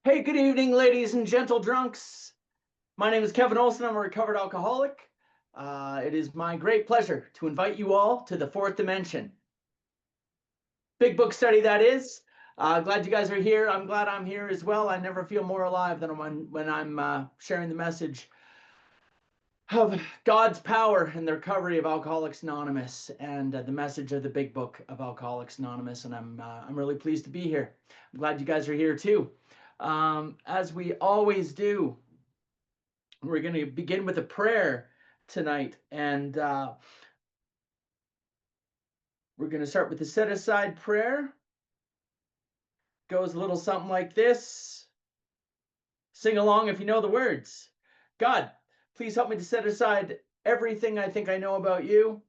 Hey, good evening, ladies and gentle drunks. My name is Kevin Olson. I'm a recovered alcoholic. It is my great pleasure to invite you all to the fourth dimension. Big book study, that is. Glad you guys are here. I'm glad I'm here as well. I never feel more alive than when I'm sharing the message of God's power in the recovery of Alcoholics Anonymous and the message of the big book of Alcoholics Anonymous. And I'm really pleased to be here. I'm glad you guys are here too. As we always do, we're going to begin with a prayer tonight, and we're going to start with the set-aside prayer. Goes a little something like this. Sing along if you know the words. God, please help me to set aside everything I think I know about you,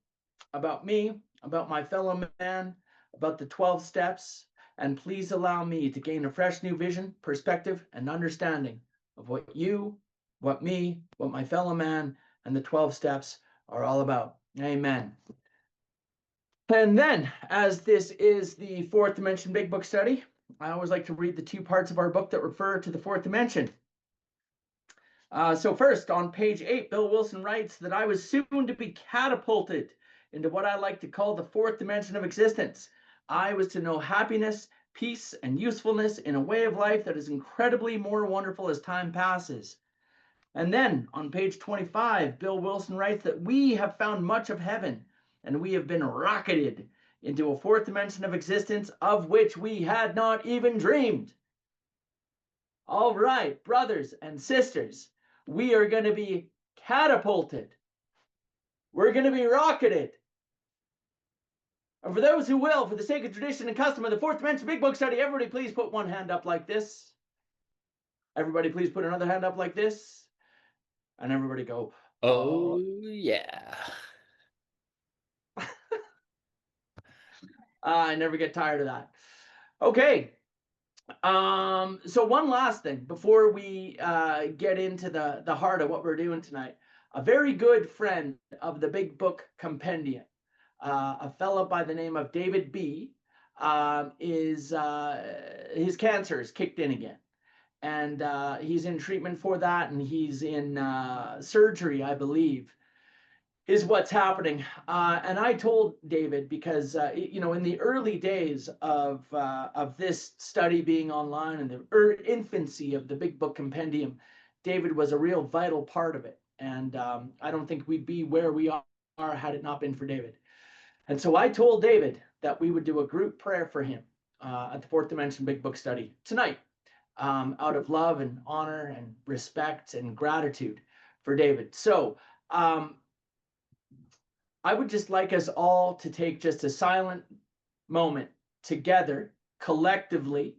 about me, about my fellow man, about the 12 steps, and please allow me to gain a fresh new vision, perspective, and understanding of what you, what me, what my fellow man, and the 12 steps are all about. Amen. And then, as this is the fourth dimension big book study, I always like to read the two parts of our book that refer to the fourth dimension. So first, on page 8, Bill Wilson writes that I was soon to be catapulted into what I like to call the fourth dimension of existence. I was to know happiness, peace, and usefulness in a way of life that is incredibly more wonderful as time passes. And then on page 25, Bill Wilson writes that we have found much of heaven, and we have been rocketed into a fourth dimension of existence of which we had not even dreamed. All right, brothers and sisters, we are going to be catapulted. We're going to be rocketed. And for those who will, for the sake of tradition and custom of the fourth dimension big book study, everybody please put one hand up like this. Everybody please put another hand up like this. And everybody go, oh yeah. I never get tired of that. Okay. So one last thing before we get into the heart of what we're doing tonight. A very good friend of the Big Book Compendium, a fellow by the name of David B, his cancer is kicked in again. And he's in treatment for that, and he's in surgery, I believe, is what's happening. And I told David, because in the early days of this study being online and the infancy of the Big Book Compendium, David was a real vital part of it. And I don't think we'd be where we are had it not been for David. And so I told David that we would do a group prayer for him at the Fourth Dimension Big Book Study tonight, out of love and honor and respect and gratitude for David. So I would just like us all to take just a silent moment together, collectively,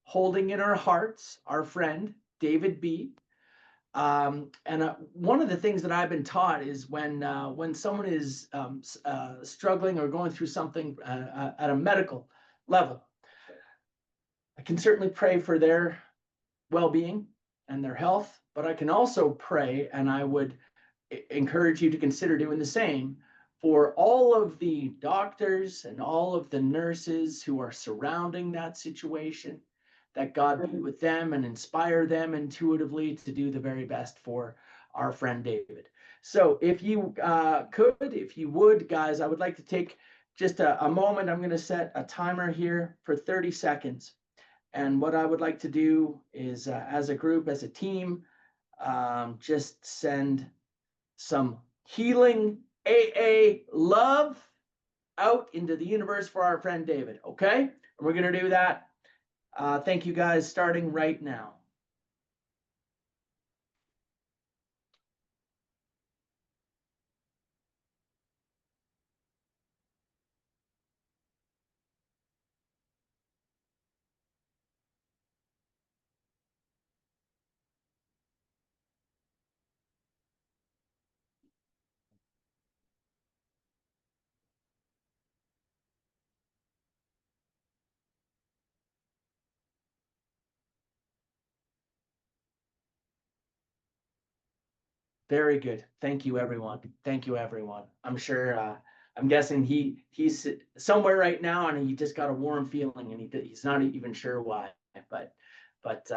holding in our hearts our friend, David B. And one of the things that I've been taught is when someone is struggling or going through something at a medical level, I can certainly pray for their well-being and their health, but I can also pray, and I would encourage you to consider doing the same, for all of the doctors and all of the nurses who are surrounding that situation, that God be with them and inspire them intuitively to do the very best for our friend David. So if you if you would, guys, I would like to take just a moment. I'm going to set a timer here for 30 seconds. And what I would like to do is, as a group, as a team, just send some healing AA love out into the universe for our friend David. Okay? And we're going to do that. Thank you guys, starting right now. Very good. Thank you, everyone. Thank you, everyone. I'm sure, I'm guessing he's somewhere right now and he just got a warm feeling and he's not even sure why. But But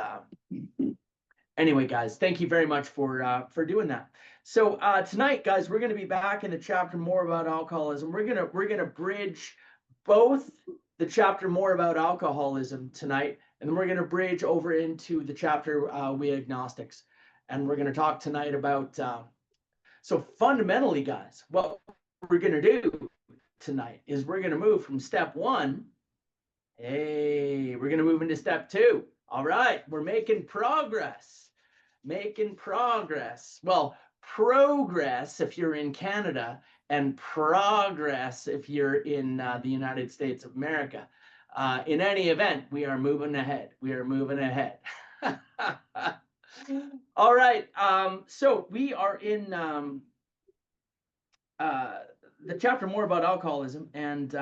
anyway, guys, thank you very much for doing that. So tonight, guys, we're going to be back in the chapter more about alcoholism. We're gonna bridge both the chapter more about alcoholism tonight, and then we're going to bridge over into the chapter we agnostics, and we're going to talk tonight about. So fundamentally, guys, what we're going to do tonight is we're going to move from step one. Hey, we're going to move into step two. All right, we're making progress. Making progress. Well, progress if you're in Canada, and progress if you're in the United States of America. In any event, we are moving ahead. We are moving ahead. All right. So we are in the chapter more about alcoholism, and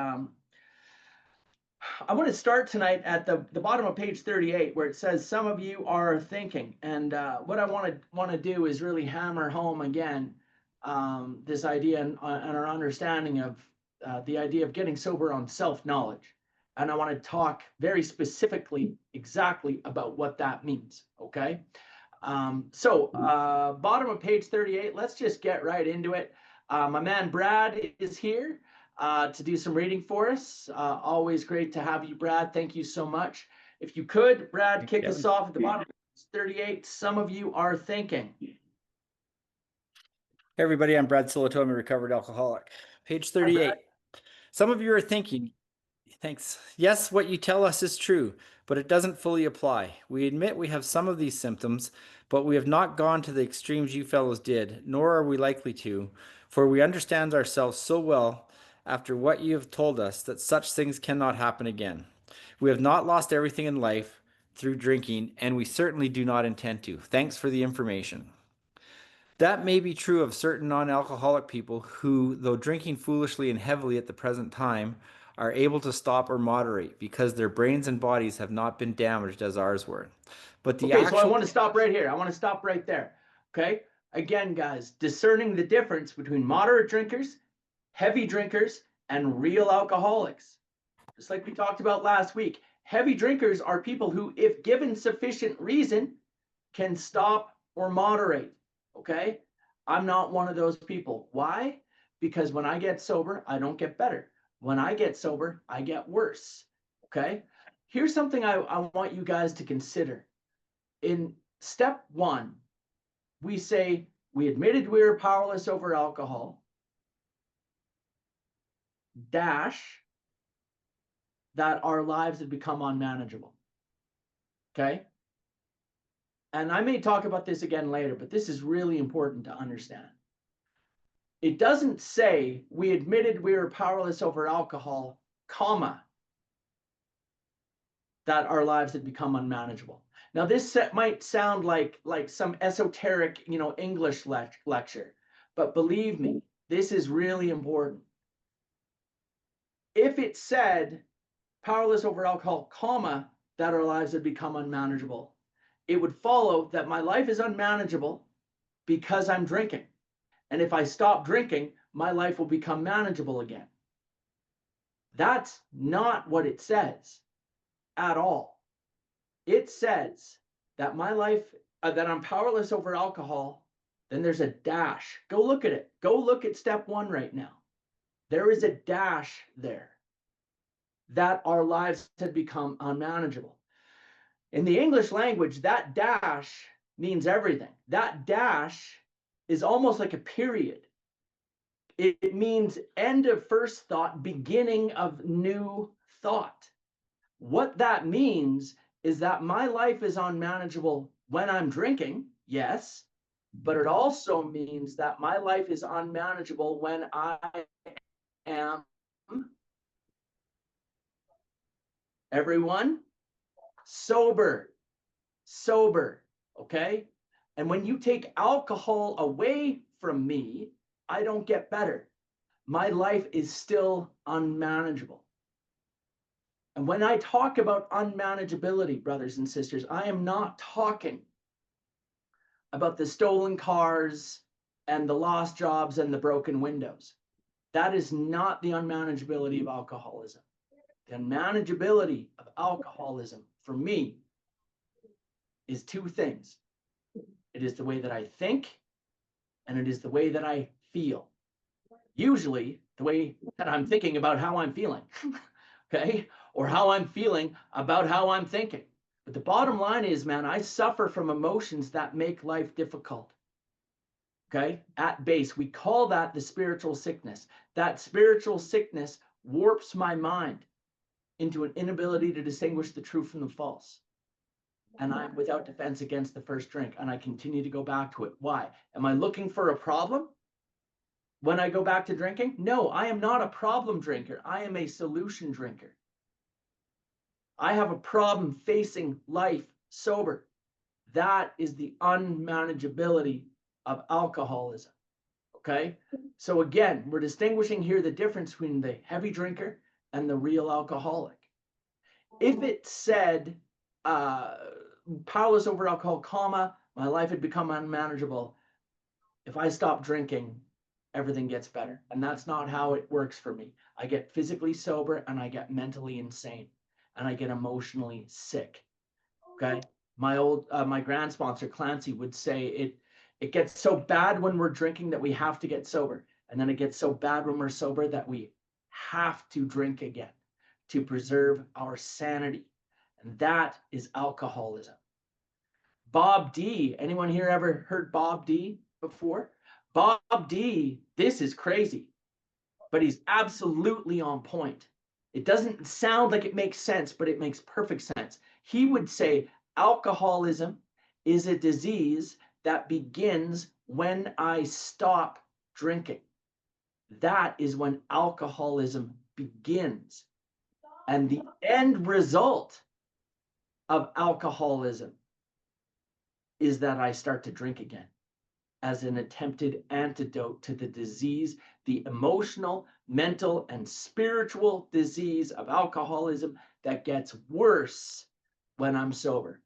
I want to start tonight at the bottom of page 38, where it says some of you are thinking. And what I want to do is really hammer home again this idea and our understanding of the idea of getting sober on self-knowledge. And I want to talk very specifically exactly about what that means. Okay. So bottom of page 38, let's just get right into it. My man Brad is here to do some reading for us. Always great to have you, Brad. Thank you so much. If you could, Brad, kick us off at the bottom of page 38. Some of you are thinking. Hey everybody, I'm Brad Silatomi, recovered alcoholic. Page 38. Some of you are thinking, thanks. Yes, what you tell us is true, but it doesn't fully apply. We admit we have some of these symptoms, but we have not gone to the extremes you fellows did, nor are we likely to, for we understand ourselves so well after what you have told us that such things cannot happen again. We have not lost everything in life through drinking, and we certainly do not intend to. Thanks for the information. That may be true of certain non-alcoholic people who, though drinking foolishly and heavily at the present time, are able to stop or moderate because their brains and bodies have not been damaged as ours were. But the so I want to stop right here. I want to stop right there. Okay. Again, guys, discerning the difference between moderate drinkers, heavy drinkers, and real alcoholics. Just like we talked about last week, heavy drinkers are people who, if given sufficient reason, can stop or moderate. Okay. I'm not one of those people. Why? Because when I get sober, I don't get better. When I get sober, I get worse. Okay. Here's something I want you guys to consider. In step one, we say we admitted we were powerless over alcohol, dash, that our lives had become unmanageable. Okay. And I may talk about this again later, but this is really important to understand. It doesn't say we admitted we were powerless over alcohol, comma, that our lives had become unmanageable. Now, this might sound like some esoteric, English lecture, but believe me, this is really important. If it said powerless over alcohol, comma, that our lives had become unmanageable, it would follow that my life is unmanageable because I'm drinking. And if I stop drinking, my life will become manageable again. That's not what it says at all. It says that my life, that I'm powerless over alcohol, then there's a dash. Go look at it. Go look at step one right now. There is a dash there, that our lives had become unmanageable. In the English language, that dash means everything. That dash is almost like a period. It means end of first thought, beginning of new thought. What that means is that my life is unmanageable when I'm drinking, yes, but it also means that my life is unmanageable when I am, everyone, sober, okay? And when you take alcohol away from me, I don't get better. My life is still unmanageable. And when I talk about unmanageability, brothers and sisters, I am not talking about the stolen cars and the lost jobs and the broken windows. That is not the unmanageability of alcoholism. The unmanageability of alcoholism, for me, is two things. It is the way that I think, and it is the way that I feel. Usually the way that I'm thinking about how I'm feeling, okay? Or how I'm feeling about how I'm thinking. But the bottom line is, man, I suffer from emotions that make life difficult. Okay? At base, we call that the spiritual sickness. That spiritual sickness warps my mind into an inability to distinguish the true from the false. And I'm without defense against the first drink, and I continue to go back to it. Why? Am I looking for a problem when I go back to drinking? No, I am not a problem drinker. I am a solution drinker. I have a problem facing life sober. That is the unmanageability of alcoholism. Okay. So again, we're distinguishing here the difference between the heavy drinker and the real alcoholic. If it said, powerless over alcohol, comma, my life had become unmanageable. If I stop drinking, everything gets better. And that's not how it works for me. I get physically sober and I get mentally insane and I get emotionally sick. Okay. My grand sponsor, Clancy, would say it gets so bad when we're drinking that we have to get sober. And then it gets so bad when we're sober that we have to drink again to preserve our sanity. And that is alcoholism. Bob D. Anyone here ever heard Bob D before? Bob D, this is crazy, but he's absolutely on point. It doesn't sound like it makes sense, but it makes perfect sense. He would say alcoholism is a disease that begins when I stop drinking. That is when alcoholism begins. And the end result of alcoholism is that I start to drink again as an attempted antidote to the disease, the emotional, mental, and spiritual disease of alcoholism that gets worse when I'm sober.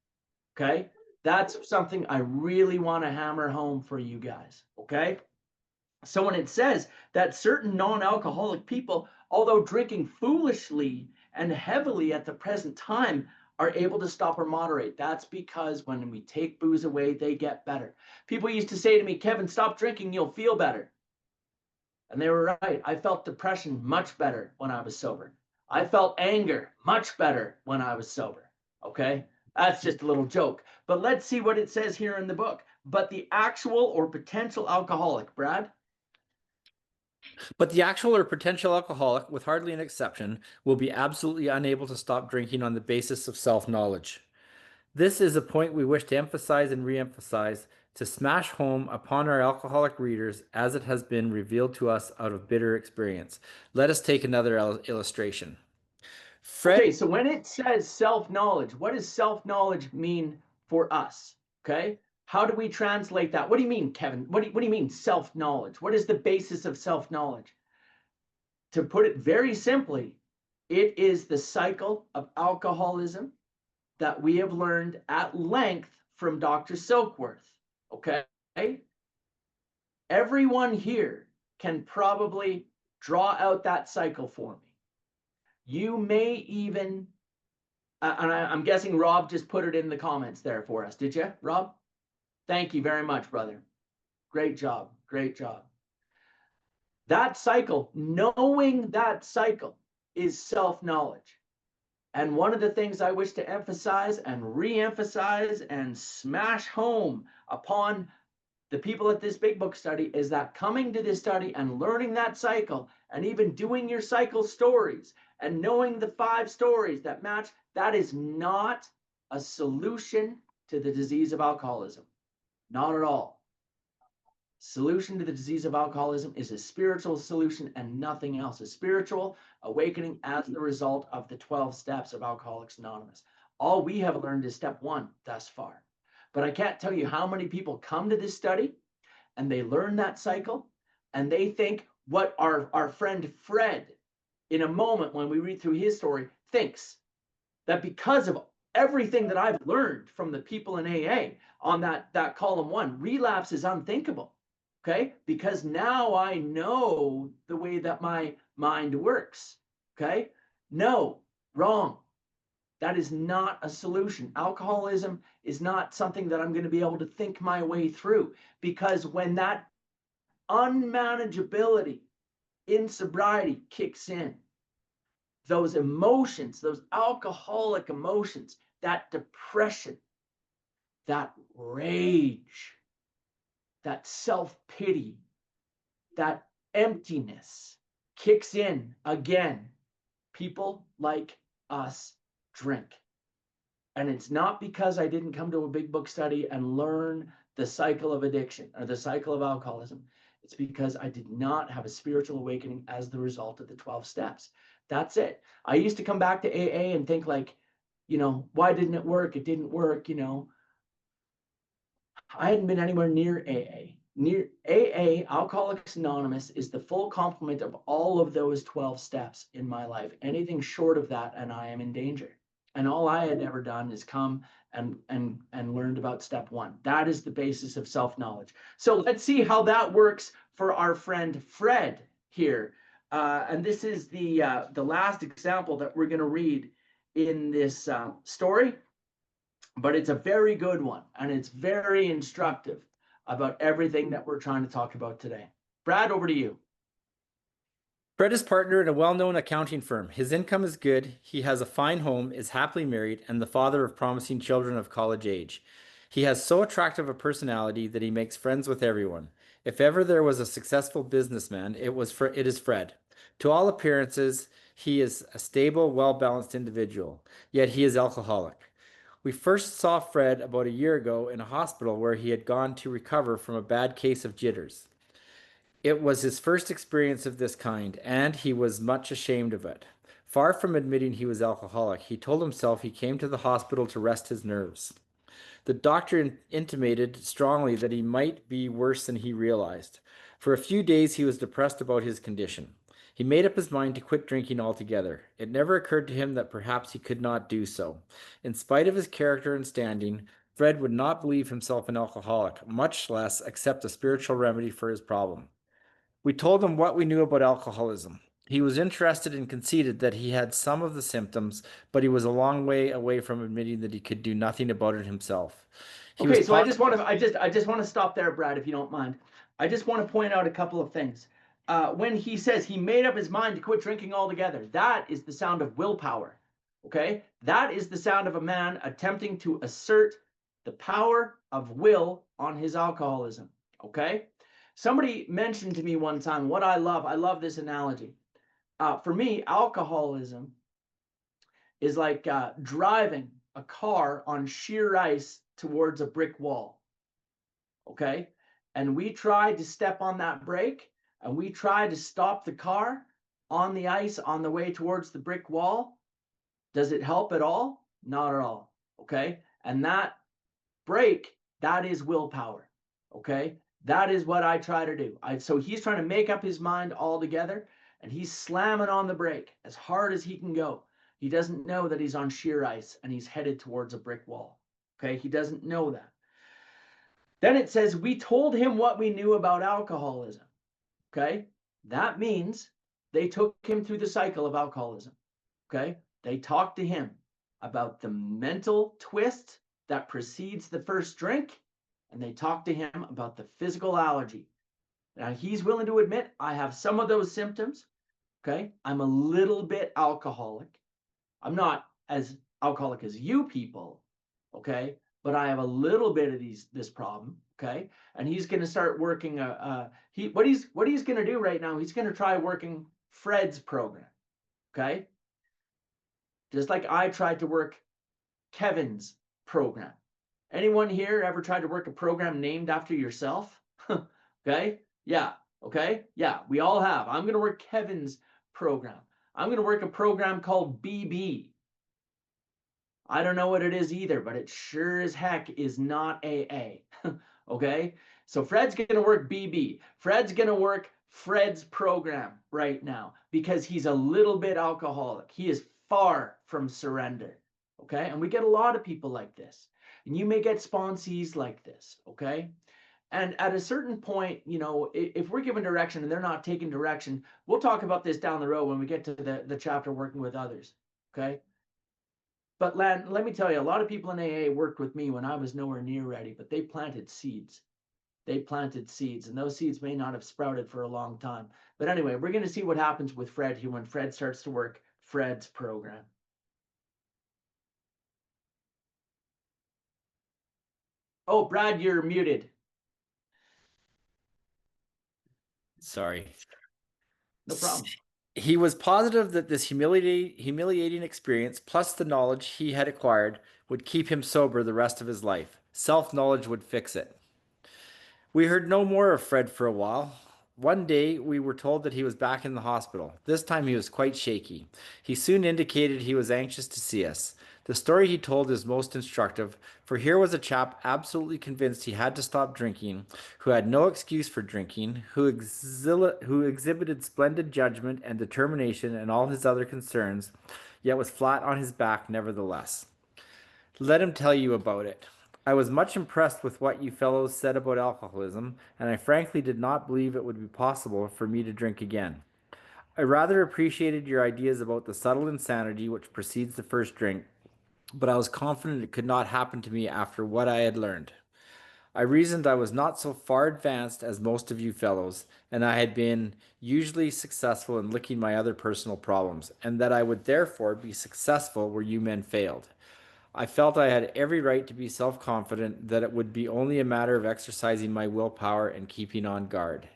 Okay? That's something I really want to hammer home for you guys. Okay? So when it says that certain non-alcoholic people, although drinking foolishly and heavily at the present time, are able to stop or moderate, that's because when we take booze away, they get better. People used to say to me, Kevin, stop drinking, you'll feel better. And they were right. I felt depression much better when I was sober. I felt anger much better when I was sober. Okay? That's just a little joke. But let's see what it says here in the book. But the actual or potential alcoholic, Brad? But the actual or potential alcoholic, with hardly an exception, will be absolutely unable to stop drinking on the basis of self-knowledge. This is a point we wish to emphasize and re-emphasize to smash home upon our alcoholic readers as it has been revealed to us out of bitter experience. Let us take another illustration. Fred. Okay, so when it says self-knowledge, what does self-knowledge mean for us? Okay, how do we translate that? What do you mean, Kevin? What do you mean self-knowledge? What is the basis of self-knowledge? To put it very simply, it is the cycle of alcoholism that we have learned at length from Dr. Silkworth. Okay, everyone here can probably draw out that cycle for me. You may even, and I'm guessing Rob just put it in the comments there for us. Did you, Rob? Thank you very much, brother. Great job. Great job. That cycle, knowing that cycle is self-knowledge. And one of the things I wish to emphasize and re-emphasize and smash home upon the people at this big book study is that coming to this study and learning that cycle and even doing your cycle stories and knowing the 5 stories that match, that is not a solution to the disease of alcoholism. Not at all. Solution to the disease of alcoholism is a spiritual solution and nothing else. A spiritual awakening as the result of the 12 steps of Alcoholics Anonymous. All we have learned is step 1 thus far. But I can't tell you how many people come to this study and they learn that cycle and they think what our friend Fred, in a moment when we read through his story, thinks that because of everything that I've learned from the people in AA on that column 1, relapse is unthinkable. Okay, because now I know the way that my mind works. Okay, no, wrong. That is not a solution. Alcoholism is not something that I'm going to be able to think my way through, because when that unmanageability in sobriety kicks in, those emotions, those alcoholic emotions, that depression, that rage, that self-pity, that emptiness kicks in again. People like us drink. And it's not because I didn't come to a big book study and learn the cycle of addiction or the cycle of alcoholism. It's because I did not have a spiritual awakening as the result of the 12 steps. That's it. I used to come back to AA and think like, why didn't it work? It didn't work. I hadn't been anywhere near AA. Near AA, Alcoholics Anonymous, is the full complement of all of those 12 steps in my life. Anything short of that, and I am in danger. And all I had ever done is come and learned about step one. That is the basis of self-knowledge. So let's see how that works for our friend Fred here. And this is the last example that we're going to read in this story. But it's a very good one, and it's very instructive about everything that we're trying to talk about today. Brad, over to you. Fred is partner in a well-known accounting firm. His income is good, he has a fine home, is happily married, and the father of promising children of college age. He has so attractive a personality that he makes friends with everyone. If ever there was a successful businessman, it is Fred. To all appearances, he is a stable, well-balanced individual, yet he is alcoholic. We first saw Fred about a year ago in a hospital where he had gone to recover from a bad case of jitters. It was his first experience of this kind, and he was much ashamed of it. Far from admitting he was alcoholic, he told himself he came to the hospital to rest his nerves. The doctor intimated strongly that he might be worse than he realized. For a few days, he was depressed about his condition. He made up his mind to quit drinking altogether. It never occurred to him that perhaps he could not do so. In spite of his character and standing, Fred would not believe himself an alcoholic, much less accept a spiritual remedy for his problem. We told him what we knew about alcoholism. He was interested and conceded that he had some of the symptoms, but he was a long way away from admitting that he could do nothing about it himself. Okay, so I just want to stop there, Brad, if you don't mind. I just want to point out a couple of things. When he says he made up his mind to quit drinking altogether, that is the sound of willpower. Okay, that is the sound of a man attempting to assert the power of will on his alcoholism. Okay, somebody mentioned to me one time what I love this analogy. For me, alcoholism is like driving a car on sheer ice towards a brick wall. Okay, and we try to step on that brake and we try to stop the car on the ice on the way towards the brick wall. Does it help at all? Not at all. Okay, and that brake, that is willpower. Okay, that is what I try to do. So he's trying to make up his mind altogether, and he's slamming on the brake as hard as he can go. He doesn't know that he's on sheer ice and he's headed towards a brick wall. Okay, he doesn't know that. Then it says, we told him what we knew about alcoholism. Okay, that means they took him through the cycle of alcoholism. Okay, they talked to him about the mental twist that precedes the first drink, and they talked to him about the physical allergy. Now, he's willing to admit, I have some of those symptoms. Okay, I'm a little bit alcoholic. I'm not as alcoholic as you people. Okay, but I have a little bit of this problem. Okay, and he's going to start working. What he's going to do right now, he's going to try working Fred's program. Okay, just like I tried to work Kevin's program. Anyone here ever tried to work a program named after yourself? Okay, yeah, okay, yeah, we all have. I'm going to work Kevin's program. I'm going to work a program called BB. I don't know what it is either, but it sure as heck is not AA. Okay, so Fred's going to work BB. Fred's going to work Fred's program right now because he's a little bit alcoholic. He is far from surrender. Okay, and we get a lot of people like this, and you may get sponsees like this. Okay, and at a certain point, if we're given direction and they're not taking direction, we'll talk about this down the road when we get to the chapter working with others. Okay, But let me tell you, a lot of people in AA worked with me when I was nowhere near ready, but they planted seeds. They planted seeds, and those seeds may not have sprouted for a long time. But anyway, we're going to see what happens with Fred here when Fred starts to work Fred's program. Oh, Brad, you're muted. Sorry. No problem. He was positive that this humiliating experience, plus the knowledge he had acquired, would keep him sober the rest of his life. Self-knowledge would fix it. We heard no more of Fred for a while. One day, we were told that he was back in the hospital. This time, he was quite shaky. He soon indicated he was anxious to see us. The story he told is most instructive, for here was a chap absolutely convinced he had to stop drinking, who had no excuse for drinking, who exhibited splendid judgment and determination in all his other concerns, yet was flat on his back nevertheless. Let him tell you about it. I was much impressed with what you fellows said about alcoholism, and I frankly did not believe it would be possible for me to drink again. I rather appreciated your ideas about the subtle insanity which precedes the first drink, but I was confident it could not happen to me after what I had learned. I reasoned I was not so far advanced as most of you fellows, and I had been usually successful in licking my other personal problems, and that I would therefore be successful where you men failed. I felt I had every right to be self-confident that it would be only a matter of exercising my willpower and keeping on guard.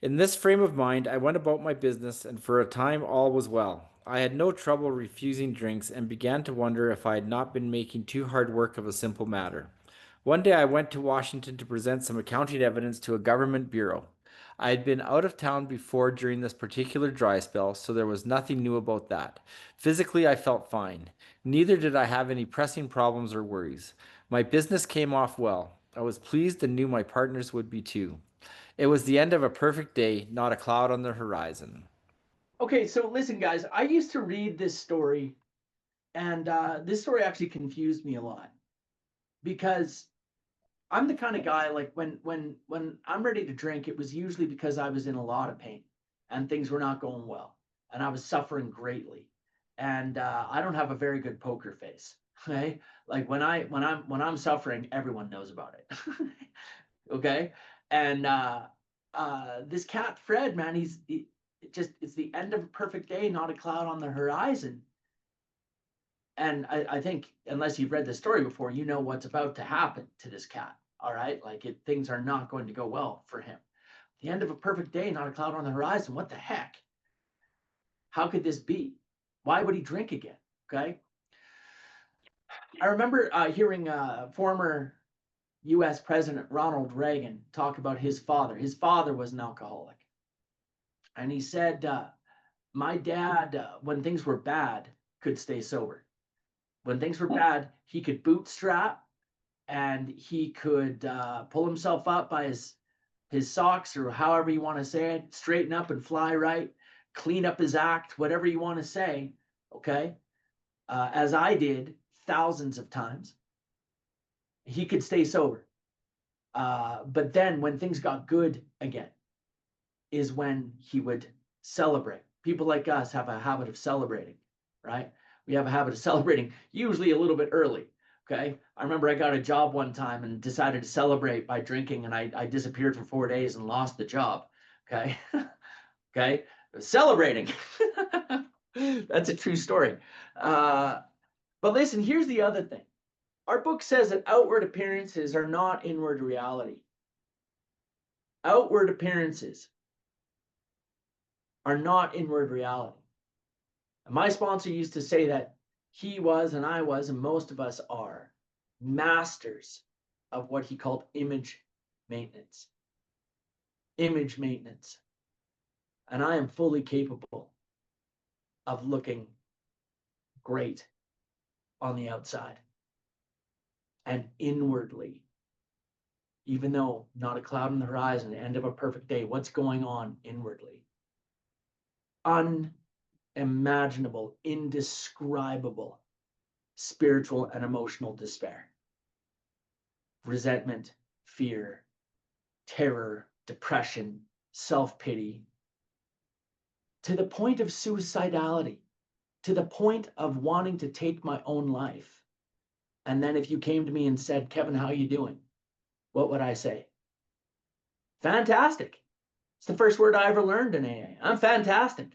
In this frame of mind, I went about my business, and for a time all was well. I had no trouble refusing drinks and began to wonder if I had not been making too hard work of a simple matter. One day I went to Washington to present some accounting evidence to a government bureau. I had been out of town before during this particular dry spell, so there was nothing new about that. Physically, I felt fine. Neither did I have any pressing problems or worries. My business came off well. I was pleased and knew my partners would be too. It was the end of a perfect day, not a cloud on the horizon. Okay, so listen, guys, I used to read this story, and this story actually confused me a lot because I'm the kind of guy like when I'm ready to drink, it was usually because I was in a lot of pain and things were not going well, and I was suffering greatly, and I don't have a very good poker face. Okay, like when I'm suffering, everyone knows about it. Okay, and this cat Fred, man, it's the end of a perfect day, not a cloud on the horizon. And I think unless you've read the story before, you know what's about to happen to this cat. All right, like things are not going to go well for him. The end of a perfect day, not a cloud on the horizon. What the heck? How could this be? Why would he drink again? Okay. I remember hearing former U.S. President Ronald Reagan talk about his father. His father was an alcoholic, and he said, "My dad, when things were bad, could stay sober. When things were bad, he could bootstrap and he could pull himself up by his socks or however you want to say it, straighten up and fly right, clean up his act, whatever you want to say, okay? As I did thousands of times, he could stay sober. But then when things got good again, is when he would celebrate. People like us have a habit of celebrating, right? We have a habit of celebrating, usually a little bit early. Okay. I remember I got a job one time and decided to celebrate by drinking, and I disappeared for 4 days and lost the job. Okay. Okay. Celebrating. That's a true story. But listen, here's the other thing. Our book says that outward appearances are not inward reality. Outward appearances are not inward reality. And my sponsor used to say that he was, and I was, and most of us are masters of what he called image maintenance. Image maintenance. And I am fully capable of looking great on the outside and inwardly, even though not a cloud on the horizon, end of a perfect day, what's going on inwardly? Unimaginable, indescribable spiritual and emotional despair, resentment, fear, terror, depression, self pity, to the point of suicidality, to the point of wanting to take my own life. And then if you came to me and said, Kevin, how you doing? What would I say? Fantastic. It's the first word I ever learned in AA. I'm fantastic.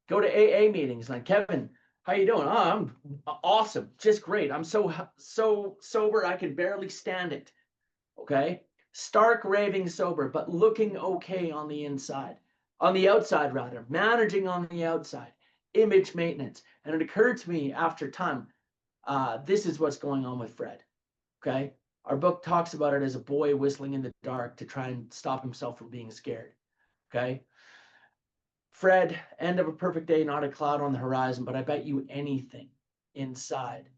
Go to AA meetings like, Kevin, how you doing? Oh, I'm awesome. Just great. I'm so sober I can barely stand it. Okay? Stark raving sober, but looking okay on the inside. On the outside, rather. Managing on the outside. Image maintenance. And it occurred to me after time, this is what's going on with Fred. Okay? Our book talks about it as a boy whistling in the dark to try and stop himself from being scared. Okay? Fred, end of a perfect day, not a cloud on the horizon, but I bet you anything inside.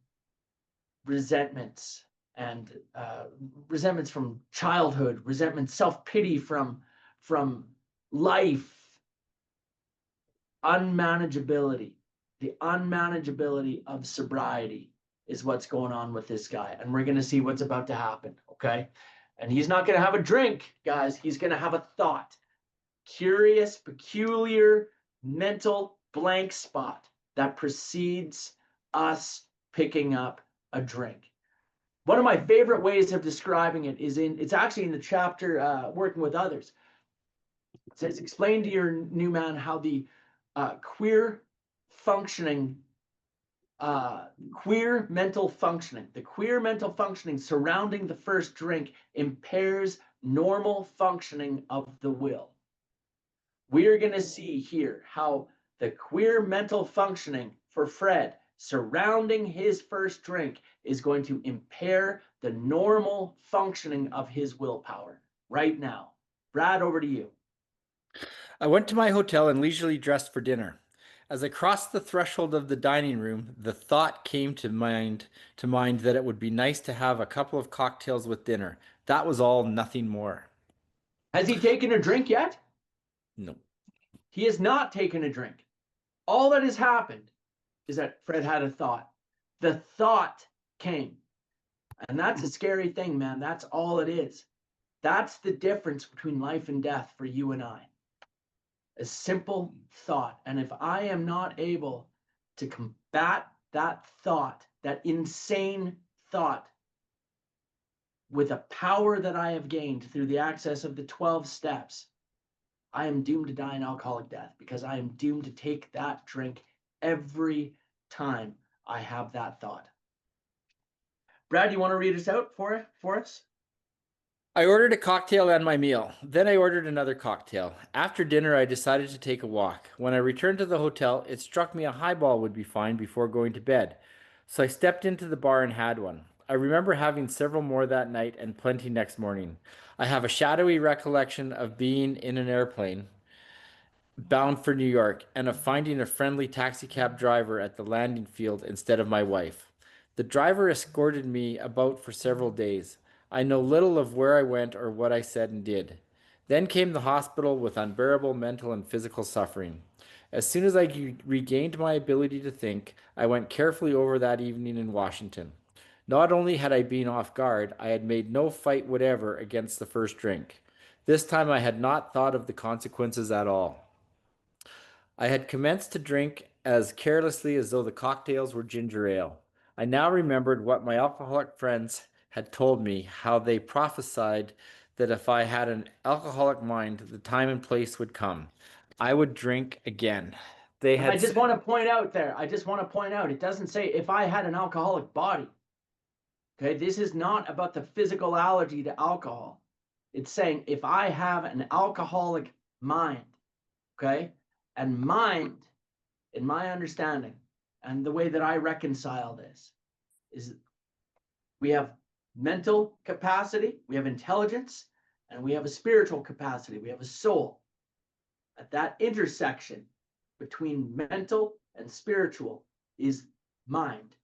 Resentments and resentments from childhood, resentment, self-pity from life, unmanageability. The unmanageability of sobriety is what's going on with this guy. And we're going to see what's about to happen. Okay. And he's not going to have a drink, guys. He's going to have a thought. Curious, peculiar, mental blank spot that precedes us picking up a drink. One of my favorite ways of describing it is it's actually in the chapter Working with Others. It says, explain to your new man how the queer mental functioning surrounding the first drink impairs normal functioning of the will. We're going to see here how the queer mental functioning for Fred surrounding his first drink is going to impair the normal functioning of his willpower right now. Brad, over to you. I went to my hotel and leisurely dressed for dinner. As I crossed the threshold of the dining room, the thought came to mind that it would be nice to have a couple of cocktails with dinner. That was all, nothing more. Has he taken a drink yet? No. He has not taken a drink. All that has happened is that Fred had a thought. The thought came. And that's a scary thing, man. That's all it is. That's the difference between life and death for you and I. A simple thought. And if I am not able to combat that thought, that insane thought, with a power that I have gained through the access of the 12 steps, I am doomed to die an alcoholic death because I am doomed to take that drink every time I have that thought. Brad, you want to read us out for us? I ordered a cocktail and my meal. Then I ordered another cocktail. After dinner, I decided to take a walk. When I returned to the hotel, it struck me a highball would be fine before going to bed. So I stepped into the bar and had one. I remember having several more that night and plenty next morning. I have a shadowy recollection of being in an airplane bound for New York and of finding a friendly taxicab driver at the landing field instead of my wife. The driver escorted me about for several days. I know little of where I went or what I said and did. Then came the hospital with unbearable mental and physical suffering. As soon as I regained my ability to think, I went carefully over that evening in Washington. Not only had I been off guard, I had made no fight whatever against the first drink. This time I had not thought of the consequences at all. I had commenced to drink as carelessly as though the cocktails were ginger ale. I now remembered what my alcoholic friends had told me, how they prophesied that if I had an alcoholic mind, the time and place would come. I would drink again. They I had just want to point out it doesn't say if I had an alcoholic body. Okay, this is not about the physical allergy to alcohol. It's saying if I have an alcoholic mind. Okay, and mind, in my understanding, and the way that I reconcile this, is we have mental capacity, we have intelligence, and we have a spiritual capacity, we have a soul. At that intersection between mental and spiritual is mind.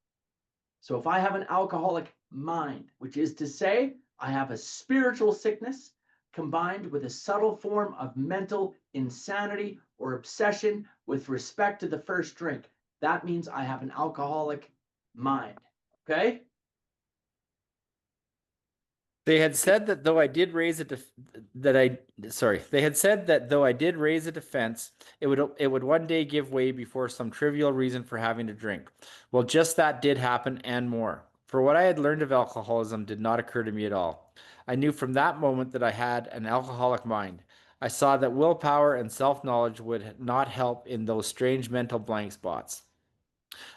So if I have an alcoholic mind, which is to say, I have a spiritual sickness combined with a subtle form of mental insanity or obsession with respect to the first drink, that means I have an alcoholic mind. Okay? They had said that though I did raise a def that I sorry, they had said that though I did raise a defense, it would one day give way before some trivial reason for having to drink. Well, just that did happen and more. For what I had learned of alcoholism did not occur to me at all. I knew from that moment that I had an alcoholic mind. I saw that willpower and self-knowledge would not help in those strange mental blank spots.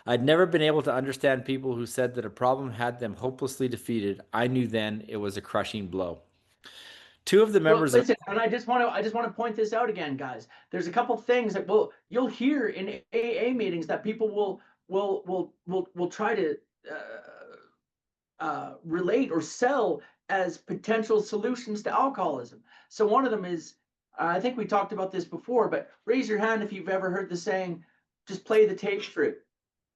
I'd never been able to understand people who said that a problem had them hopelessly defeated. I knew then it was a crushing blow. Two of the Well, members of listen, and I just want to point this out again, guys. There's a couple things that you'll hear in AA meetings that people will try to relate or sell as potential solutions to alcoholism. So one of them is, I think we talked about this before, but raise your hand if you've ever heard the saying, just play the tape through.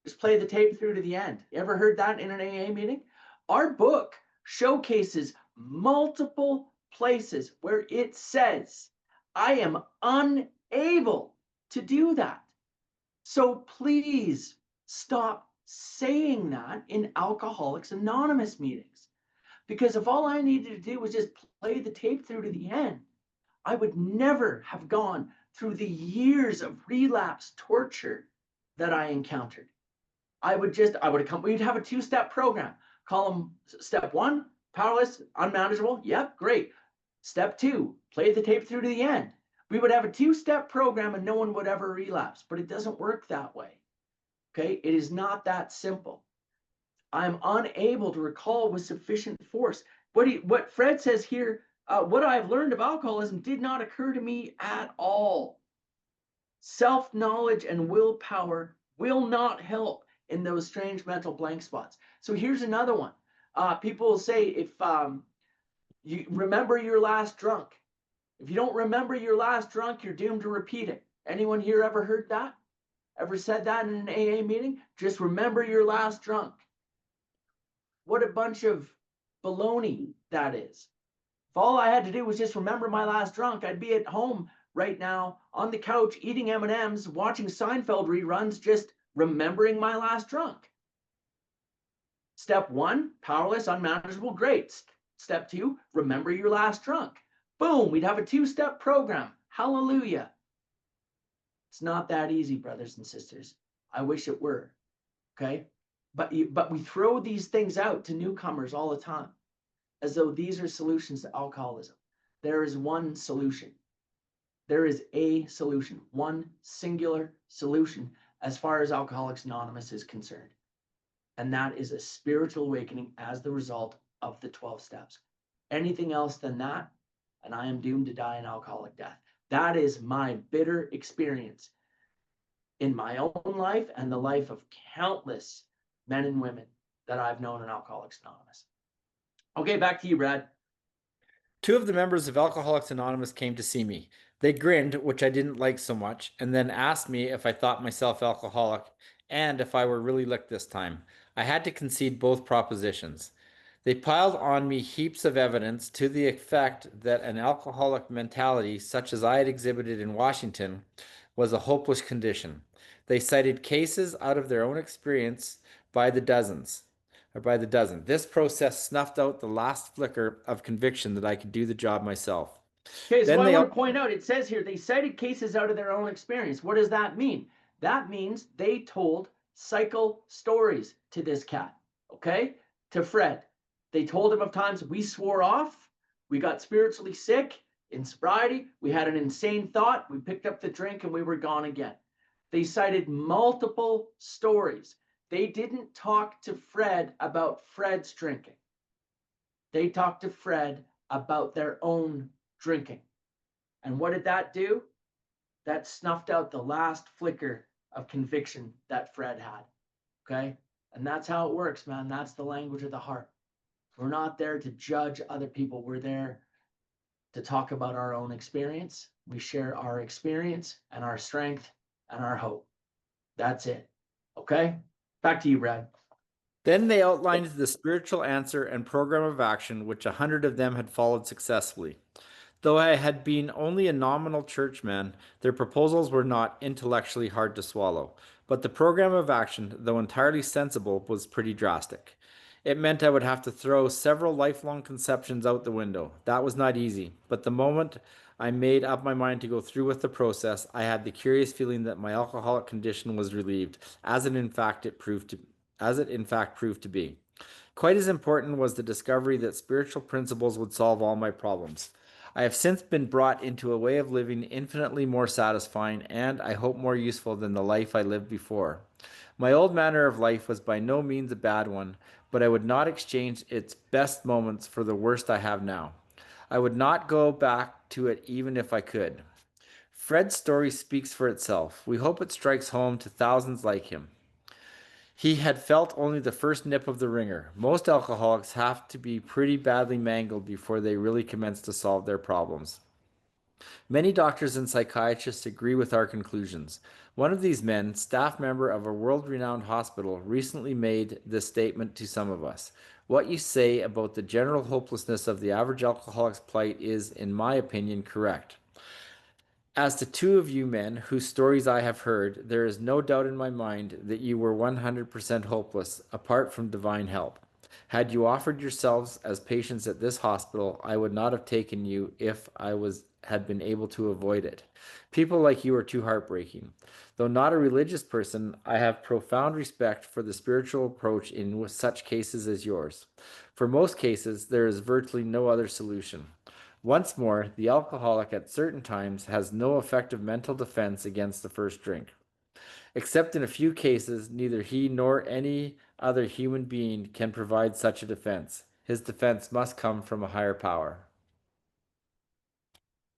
Just play the tape through to the end. You ever heard that in an AA meeting? Our book showcases multiple places where it says, I am unable to do that. So please stop saying that in Alcoholics Anonymous meetings. Because if all I needed to do was just play the tape through to the end, I would never have gone through the years of relapse torture that I encountered. We'd have a two-step program. Call them step one, powerless, unmanageable. Yep, great. Step two, play the tape through to the end. We would have a two-step program and no one would ever relapse, but it doesn't work that way. Okay, it is not that simple. I'm unable to recall with sufficient force. What Fred says here, what I've learned of alcoholism did not occur to me at all. Self-knowledge and willpower will not help in those strange mental blank spots. So here's another one. People will say, if you remember your last drunk, if you don't remember your last drunk, you're doomed to repeat it. Anyone here ever heard that? Ever said that in an AA meeting? Just remember your last drunk. What a bunch of baloney that is. If all I had to do was just remember my last drunk, I'd be at home right now on the couch eating M&Ms, watching Seinfeld reruns, just remembering my last drunk. Step one, powerless, unmanageable, great. Step two, remember your last drunk. Boom, we'd have a two-step program. Hallelujah. It's not that easy, brothers and sisters. I wish it were, okay? But we throw these things out to newcomers all the time as though these are solutions to alcoholism. There is one solution. There is a solution, one singular solution as far as Alcoholics Anonymous is concerned. And that is a spiritual awakening as the result of the 12 steps. Anything else than that, and I am doomed to die an alcoholic death. That is my bitter experience in my own life and the life of countless men and women that I've known in Alcoholics Anonymous. Okay, back to you, Brad. Two of the members of Alcoholics Anonymous came to see me. They grinned, which I didn't like so much, and then asked me if I thought myself alcoholic and if I were really licked this time. I had to concede both propositions. They piled on me heaps of evidence to the effect that an alcoholic mentality, such as I had exhibited in Washington, was a hopeless condition. They cited cases out of their own experience by the dozens or by the dozen. This process snuffed out the last flicker of conviction that I could do the job myself. Okay, so Then I they want all to point out, it says here, they cited cases out of their own experience. What does that mean? That means they told cycle stories to this cat, okay? To Fred. They told him of times we swore off, we got spiritually sick in sobriety, we had an insane thought, we picked up the drink and we were gone again. They cited multiple stories. They didn't talk to Fred about Fred's drinking. They talked to Fred about their own drinking. And what did that do? That snuffed out the last flicker of conviction that Fred had. Okay? And that's how it works, man. That's the language of the heart. We're not there to judge other people. We're there to talk about our own experience. We share our experience and our strength and our hope. That's it. Okay? Back to you, Brad. Then they outlined the spiritual answer and program of action, which 100 of them had followed successfully. Though I had been only a nominal churchman, their proposals were not intellectually hard to swallow. But the program of action, though entirely sensible, was pretty drastic. It meant I would have to throw several lifelong conceptions out the window. That was not easy, but the moment I made up my mind to go through with the process, I had the curious feeling that my alcoholic condition was relieved, as it in fact proved to be. Quite as important was the discovery that spiritual principles would solve all my problems. I have since been brought into a way of living infinitely more satisfying and, I hope, more useful than the life I lived before. My old manner of life was by no means a bad one, but I would not exchange its best moments for the worst I have now. I would not go back to it even if I could. Fred's story speaks for itself. We hope it strikes home to thousands like him. He had felt only the first nip of the ringer. Most alcoholics have to be pretty badly mangled before they really commence to solve their problems. Many doctors and psychiatrists agree with our conclusions. One of these men, staff member of a world renowned hospital, recently made this statement to some of us. What you say about the general hopelessness of the average alcoholic's plight is, in my opinion, correct. As to two of you men whose stories I have heard, there is no doubt in my mind that you were 100% hopeless, apart from divine help. Had you offered yourselves as patients at this hospital, I would not have taken you if had been able to avoid it. People like you are too heartbreaking. Though not a religious person, I have profound respect for the spiritual approach in such cases as yours. For most cases, there is virtually no other solution. Once more, the alcoholic at certain times has no effective mental defense against the first drink. Except in a few cases, neither he nor any other human being can provide such a defense. His defense must come from a higher power.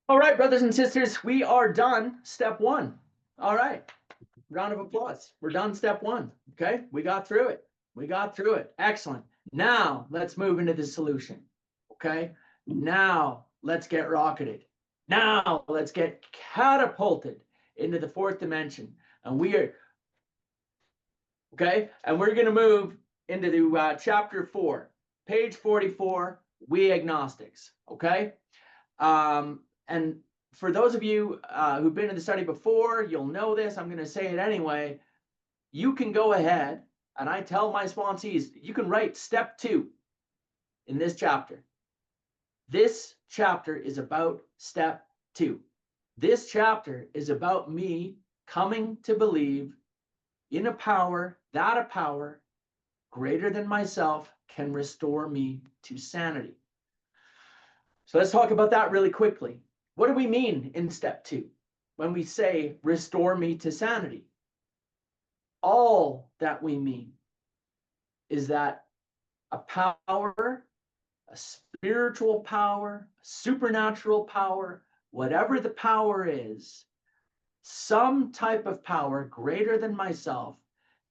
All right, brothers and sisters, we are done. Step one. All right. Round of applause. We're done step one. Okay. We got through it. We got through it. Excellent. Now let's move into the solution. Okay. Now let's get rocketed. Now let's get catapulted into the fourth dimension. And we are, okay. And we're going to move into the chapter 4, page 44, we agnostics. Okay. And for those of you who've been in the study before, you'll know this. I'm going to say it anyway. You can go ahead, and I tell my sponsees, you can write step 2 in this chapter. This chapter is about step 2. This chapter is about me coming to believe in a power, that a power greater than myself can restore me to sanity. So let's talk about that really quickly. What do we mean in step 2 when we say restore me to sanity? All that we mean is that a power, a spiritual power, a supernatural power, whatever the power is, some type of power greater than myself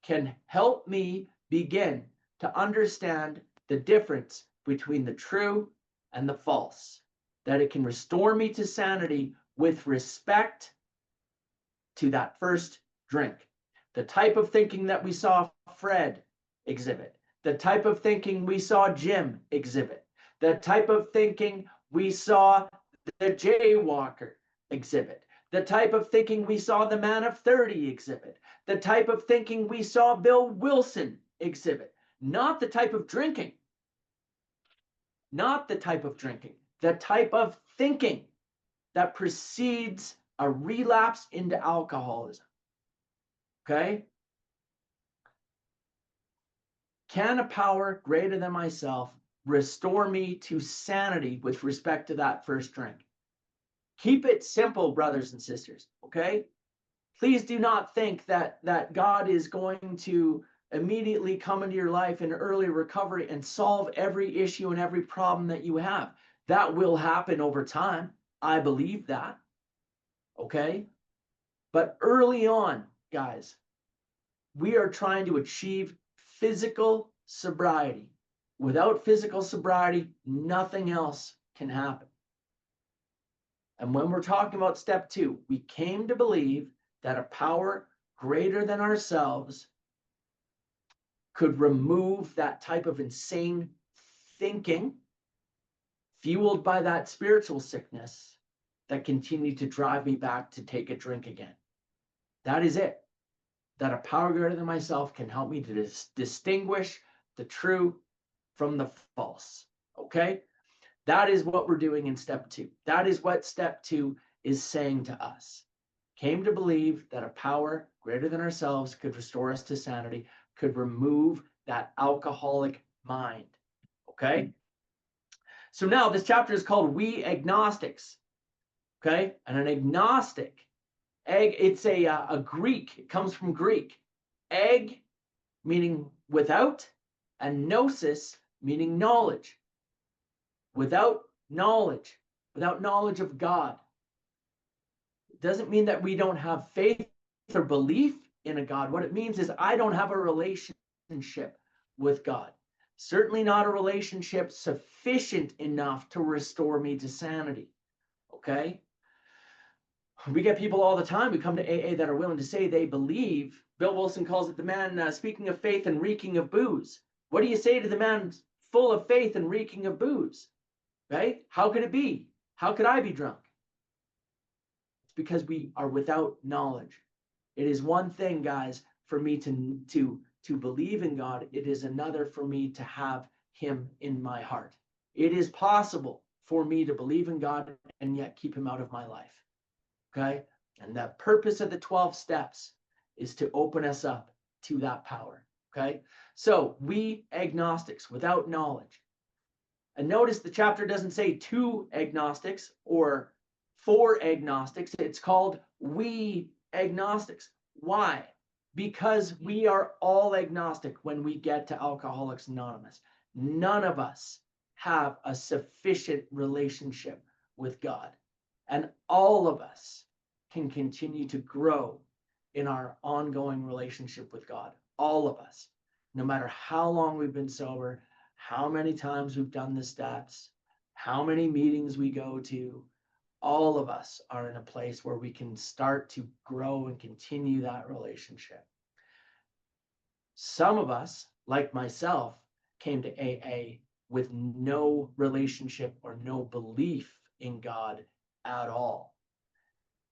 can help me begin to understand the difference between the true and the false, that it can restore me to sanity with respect to that first drink. The type of thinking that we saw Fred exhibit, the type of thinking we saw Jim exhibit, the type of thinking we saw the jaywalker exhibit, the type of thinking we saw the man of 30 exhibit, the type of thinking we saw Bill Wilson exhibit, not the type of drinking, not the type of drinking, the type of thinking that precedes a relapse into alcoholism. Okay? Can a power greater than myself restore me to sanity with respect to that first drink? Keep it simple, brothers and sisters, okay? Please do not think that God is going to immediately come into your life in early recovery and solve every issue and every problem that you have. That will happen over time. I believe that, okay? But early on, guys, we are trying to achieve physical sobriety. Without physical sobriety, nothing else can happen. And when we're talking about step 2, we came to believe that a power greater than ourselves could remove that type of insane thinking fueled by that spiritual sickness that continued to drive me back to take a drink again. That is it. That a power greater than myself can help me to distinguish the true from the false. Okay? That is what we're doing in step 2. That is what step 2 is saying to us. Came to believe that a power greater than ourselves could restore us to sanity, could remove that alcoholic mind. Okay? So now this chapter is called We Agnostics. Okay? And an agnostic, it's a Greek, it comes from Greek. Ag meaning without, and gnosis meaning knowledge. Without knowledge of God. It doesn't mean that we don't have faith or belief in a God. What it means is I don't have a relationship with God. Certainly not a relationship sufficient enough to restore me to sanity. Okay? We get people all the time who come to AA that are willing to say they believe. Bill Wilson calls it the man speaking of faith and reeking of booze. What do you say to the man full of faith and reeking of booze? Right? How could it be? How could I be drunk? It's because we are without knowledge. It is one thing, guys, for me to believe in God. It is another for me to have him in my heart. It is possible for me to believe in God and yet keep him out of my life. Okay? And the purpose of the 12 steps is to open us up to that power. Okay? So we agnostics without knowledge. And notice the chapter doesn't say 2 agnostics or 4 agnostics. It's called We Agnostics. Why? Because we are all agnostic when we get to Alcoholics Anonymous. None of us have a sufficient relationship with God. And all of us can continue to grow in our ongoing relationship with God. All of us. No matter how long we've been sober, how many times we've done the steps, how many meetings we go to, all of us are in a place where we can start to grow and continue that relationship. Some of us, like myself, came to AA with no relationship or no belief in God at all.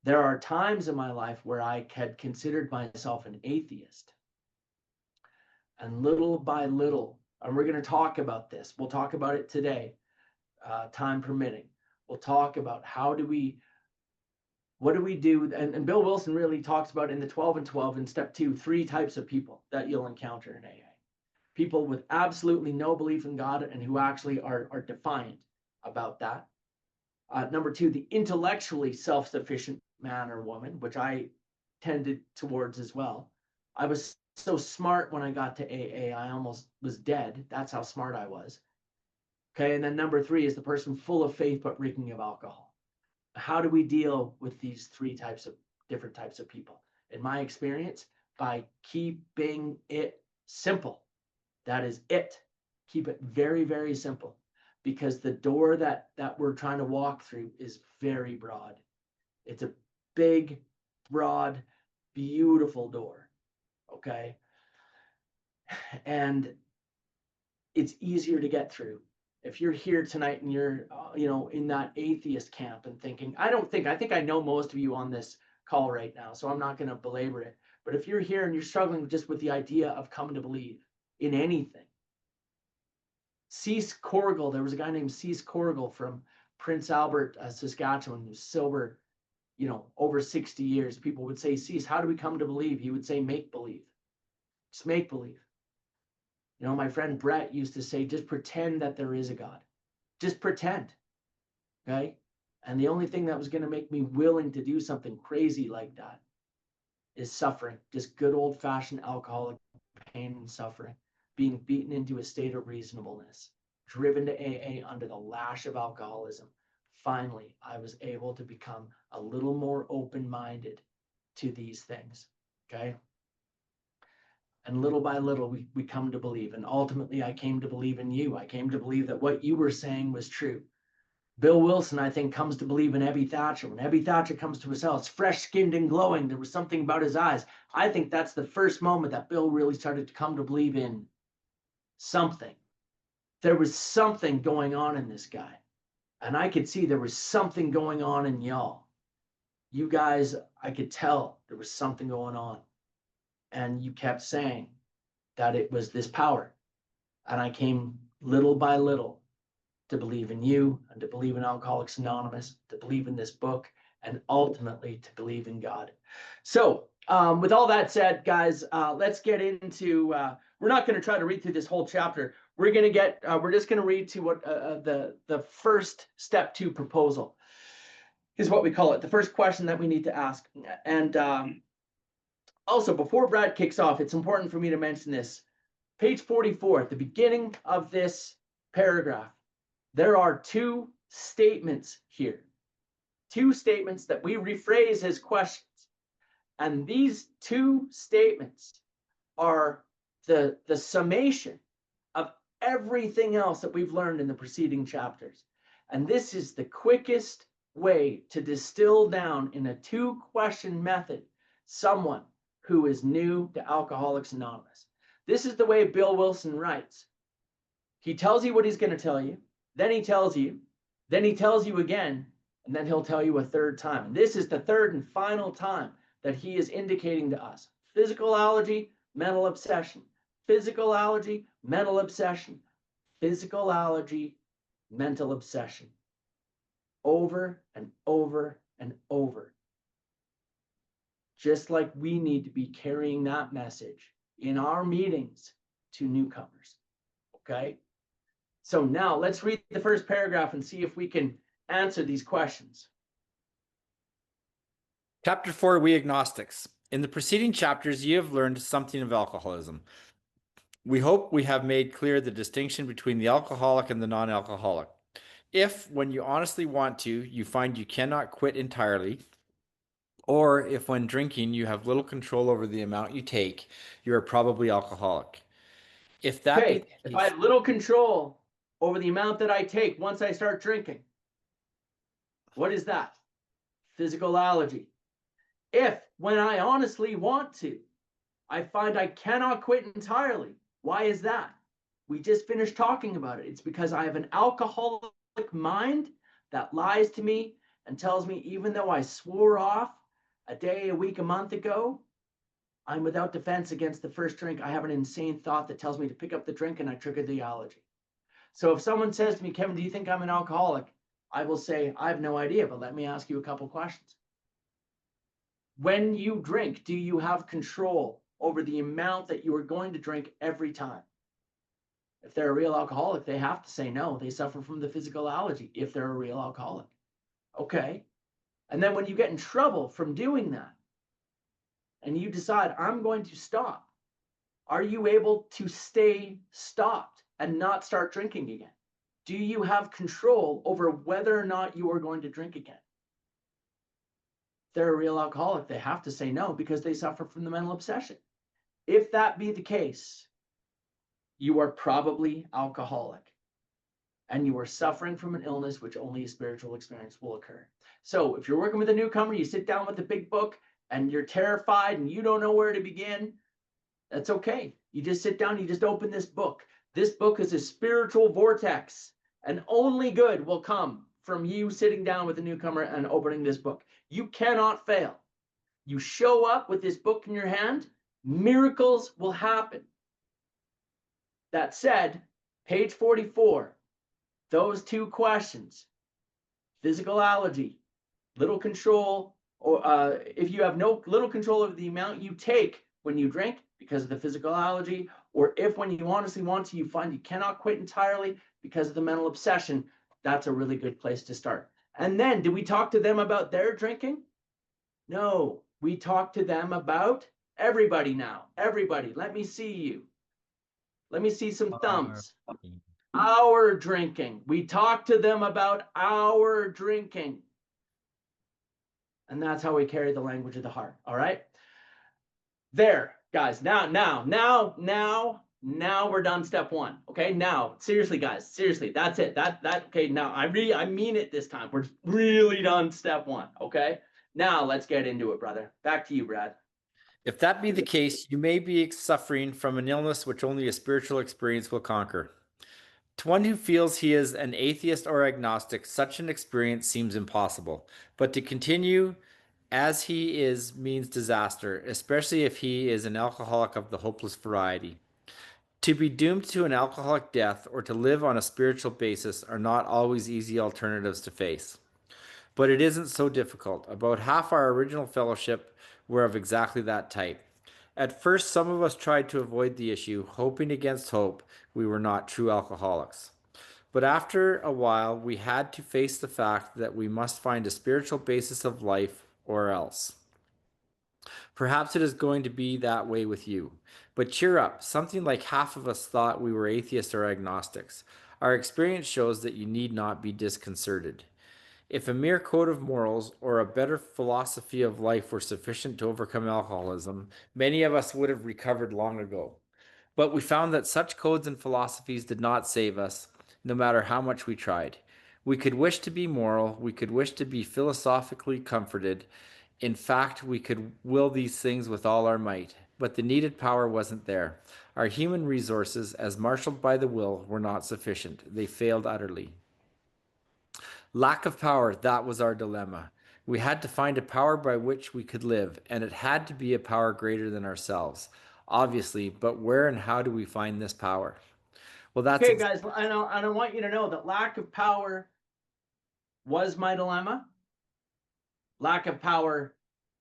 There are times in my life where I had considered myself an atheist. And little by little, and we're going to talk about this. We'll talk about it today, time permitting. We'll talk about what do we do? And Bill Wilson really talks about in the 12 and 12 in step 2, 3 types of people that you'll encounter in AA. People with absolutely no belief in God and who actually are defiant about that. Number 2, the intellectually self-sufficient man or woman, which I tended towards as well. I was so smart when I got to AA, I almost was dead. That's how smart I was. Okay, and then number 3 is the person full of faith but reeking of alcohol. How do we deal with these 3 different types of people? In my experience, by keeping it simple. That is it. Keep it very, very simple. Because the door that we're trying to walk through is very broad. It's a big, broad, beautiful door. Okay. And it's easier to get through. If you're here tonight and you're, in that atheist camp and thinking, I think I know most of you on this call right now, so I'm not going to belabor it. But if you're here and you're struggling just with the idea of coming to believe in anything, Cease Corrigal, there was a guy named Cease Corrigal from Prince Albert, Saskatchewan, who's sober, over 60 years. People would say, Cease, how do we come to believe? He would say, make believe. Just make believe. My friend Brett used to say, just pretend that there is a God. Just pretend. Okay? And the only thing that was going to make me willing to do something crazy like that is suffering. Just good old-fashioned alcoholic pain and suffering. Being beaten into a state of reasonableness. Driven to AA under the lash of alcoholism. Finally, I was able to become a little more open-minded to these things. Okay? And little by little, we come to believe. And ultimately, I came to believe in you. I came to believe that what you were saying was true. Bill Wilson, I think, comes to believe in Ebby Thatcher. When Ebby Thatcher comes to his house, fresh-skinned and glowing, there was something about his eyes. I think that's the first moment that Bill really started to come to believe in something. There was something going on in this guy. And I could see there was something going on in y'all. You guys, I could tell there was something going on. And you kept saying that it was this power. And I came little by little to believe in you and to believe in Alcoholics Anonymous, to believe in this book, and ultimately to believe in God. So, with all that said, guys, let's get into. We're not going to try to read through this whole chapter. We're going to get. We're just going to read to what the first step to proposal is what we call it. The first question that we need to ask. And also, before Brad kicks off, it's important for me to mention this. Page 44, at the beginning of this paragraph, there are two statements here. Two statements that we rephrase as questions. And these two statements are the summation of everything else that we've learned in the preceding chapters. And this is the quickest way to distill down in a two-question method someone who is new to Alcoholics Anonymous. This is the way Bill Wilson writes. He tells you what he's going to tell you, then he tells you, then he tells you again, and then he'll tell you a third time. And this is the third and final time that he is indicating to us. Physical allergy, mental obsession. Physical allergy, mental obsession. Physical allergy, mental obsession. Over and over and over. Just like we need to be carrying that message in our meetings to newcomers. Okay? So now let's read the first paragraph and see if we can answer these questions. Chapter 4, We Agnostics. In the preceding chapters, you have learned something of alcoholism. We hope we have made clear the distinction between the alcoholic and the non-alcoholic. If, when you honestly want to, you find you cannot quit entirely, or if when drinking you have little control over the amount you take, you are probably alcoholic. If that be Okay, if I have little control over the amount that I take once I start drinking, what is that? Physical allergy. If, when I honestly want to, I find I cannot quit entirely, why is that? We just finished talking about it. It's because I have an alcoholic mind that lies to me and tells me even though I swore off a day, a week, a month ago, I'm without defense against the first drink. I have an insane thought that tells me to pick up the drink and I trigger the allergy. So if someone says to me, Kevin, do you think I'm an alcoholic? I will say, I have no idea, but let me ask you a couple questions. When you drink, do you have control over the amount that you are going to drink every time? If they're a real alcoholic, they have to say no. They suffer from the physical allergy if they're a real alcoholic. Okay. And then when you get in trouble from doing that and you decide, I'm going to stop, are you able to stay stopped and not start drinking again? Do you have control over whether or not you are going to drink again? If they're a real alcoholic, they have to say no because they suffer from the mental obsession. If that be the case, you are probably alcoholic and you are suffering from an illness which only a spiritual experience will occur. So if you're working with a newcomer, you sit down with the big book and you're terrified and you don't know where to begin, that's okay. You just sit down, you just open this book. This book is a spiritual vortex, and only good will come from you sitting down with a newcomer and opening this book. You cannot fail. You show up with this book in your hand, miracles will happen. That said, page 44, those two questions, physical allergy, little control, or if you have no little control over the amount you take when you drink because of the physical allergy, or if when you honestly want to, you find you cannot quit entirely because of the mental obsession, that's a really good place to start. And then, did we talk to them about their drinking? No, we talked to them about everybody now. Everybody, let me see you. Let me see some thumbs. Our drinking. We talked to them about our drinking. And that's how we carry the language of the heart. All right. There, guys. Now we're done step one. Okay. Now, seriously, guys, seriously, that's it. Okay. Now I mean it this time. We're really done step one. Okay. Now let's get into it, brother. Back to you, Brad. If that be the case, you may be suffering from an illness which only a spiritual experience will conquer. To one who feels he is an atheist or agnostic, such an experience seems impossible. But to continue as he is means disaster, especially if he is an alcoholic of the hopeless variety. To be doomed to an alcoholic death or to live on a spiritual basis are not always easy alternatives to face. But it isn't so difficult. About half our original fellowship were of exactly that type. At first, some of us tried to avoid the issue, hoping against hope we were not true alcoholics. But after a while, we had to face the fact that we must find a spiritual basis of life or else. Perhaps it is going to be that way with you. But cheer up, something like half of us thought we were atheists or agnostics. Our experience shows that you need not be disconcerted. If a mere code of morals or a better philosophy of life were sufficient to overcome alcoholism, many of us would have recovered long ago. But we found that such codes and philosophies did not save us, no matter how much we tried. We could wish to be moral, we could wish to be philosophically comforted. In fact, we could will these things with all our might, but the needed power wasn't there. Our human resources, as marshaled by the will, were not sufficient. They failed utterly. Lack of power, that was our dilemma. We had to find a power by which we could live, and it had to be a power greater than ourselves, obviously, but where and how do we find this power? Well, that's Okay, guys, I know, and I want you to know that lack of power was my dilemma. Lack of power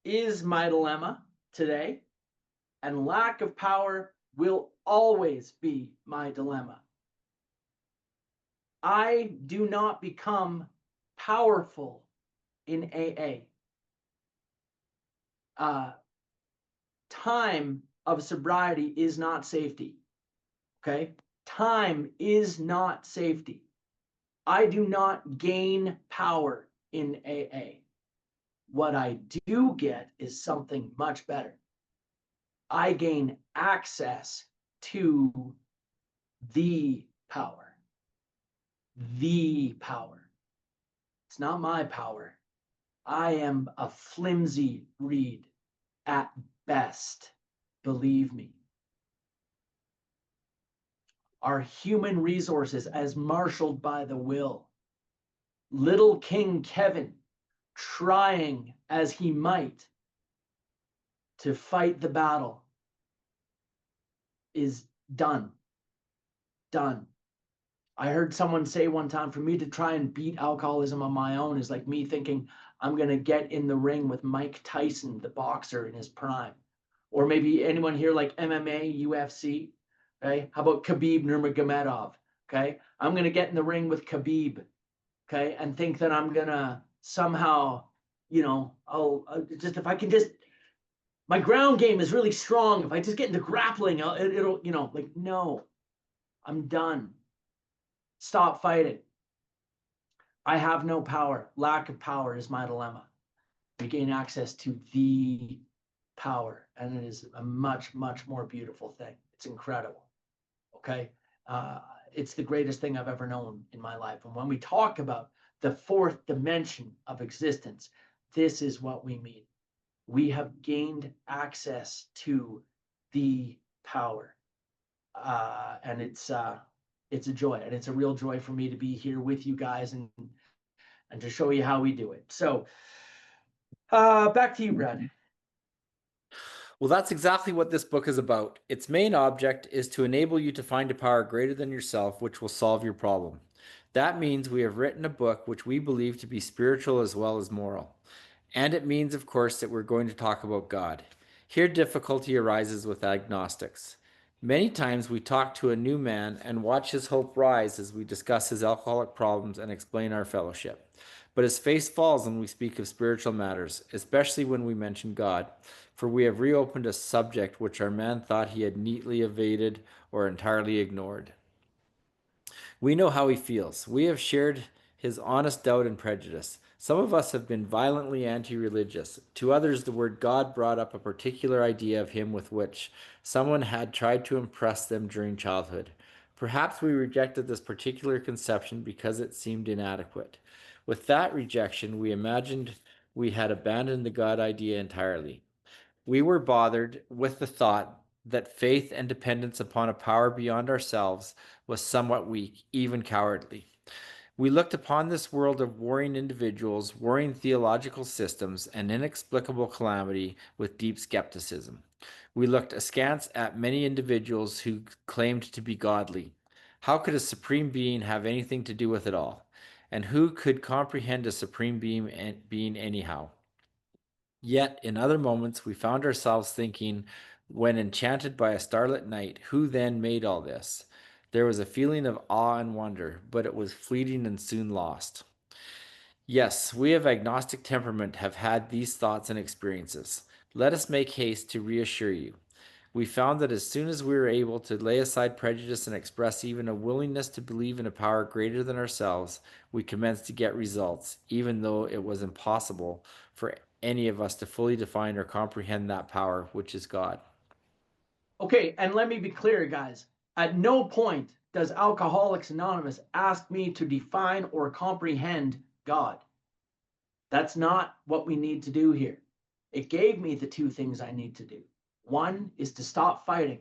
is my dilemma today, and lack of power will always be my dilemma. I do not become powerful in AA. Time of sobriety is not safety. Okay? Time is not safety. I do not gain power in AA. What I do get is something much better. I gain access to the power. The power. It's not my power. I am a flimsy reed at best, believe me. Our human resources as marshaled by the will. Little King Kevin, trying as he might to fight the battle, is done. Done. I heard someone say one time, for me to try and beat alcoholism on my own is like me thinking I'm going to get in the ring with Mike Tyson, the boxer in his prime. Or maybe anyone here like MMA, UFC. Okay. How about Khabib Nurmagomedov? Okay. I'm going to get in the ring with Khabib. Okay. And think that I'm going to somehow, I'll just, if I can just, my ground game is really strong. If I just get into grappling, it'll, like, no, I'm done. Stop fighting. I have no power. Lack of power is my dilemma. We gain access to the power, and it is a much, much more beautiful thing. It's incredible. Okay. It's the greatest thing I've ever known in my life. And when we talk about the fourth dimension of existence, this is what we mean. We have gained access to the power. And it's a joy, and it's a real joy for me to be here with you guys and to show you how we do it. So back to you, Brad. Well, that's exactly what this book is about. Its main object is to enable you to find a power greater than yourself, which will solve your problem. That means we have written a book which we believe to be spiritual as well as moral. And it means, of course, that we're going to talk about God. Here, difficulty arises with agnostics. Many times we talk to a new man and watch his hope rise as we discuss his alcoholic problems and explain our fellowship. But his face falls when we speak of spiritual matters, especially when we mention God, for we have reopened a subject which our man thought he had neatly evaded or entirely ignored. We know how he feels. We have shared his honest doubt and prejudice. Some of us have been violently anti religious. To others, the word God brought up a particular idea of him with which someone had tried to impress them during childhood. Perhaps we rejected this particular conception because it seemed inadequate. With that rejection, we imagined we had abandoned the God idea entirely. We were bothered with the thought that faith and dependence upon a power beyond ourselves was somewhat weak, even cowardly. We looked upon this world of warring individuals, warring theological systems, and inexplicable calamity with deep skepticism. We looked askance at many individuals who claimed to be godly. How could a supreme being have anything to do with it all? And who could comprehend a supreme being anyhow? Yet, in other moments, we found ourselves thinking, when enchanted by a starlit night, who then made all this? There was a feeling of awe and wonder, but it was fleeting and soon lost. Yes, we of agnostic temperament have had these thoughts and experiences. Let us make haste to reassure you. We found that as soon as we were able to lay aside prejudice and express even a willingness to believe in a power greater than ourselves, we commenced to get results, even though it was impossible for any of us to fully define or comprehend that power, which is God. Okay, and let me be clear, guys. At no point does Alcoholics Anonymous ask me to define or comprehend God. That's not what we need to do here. It gave me the two things I need to do. One is to stop fighting,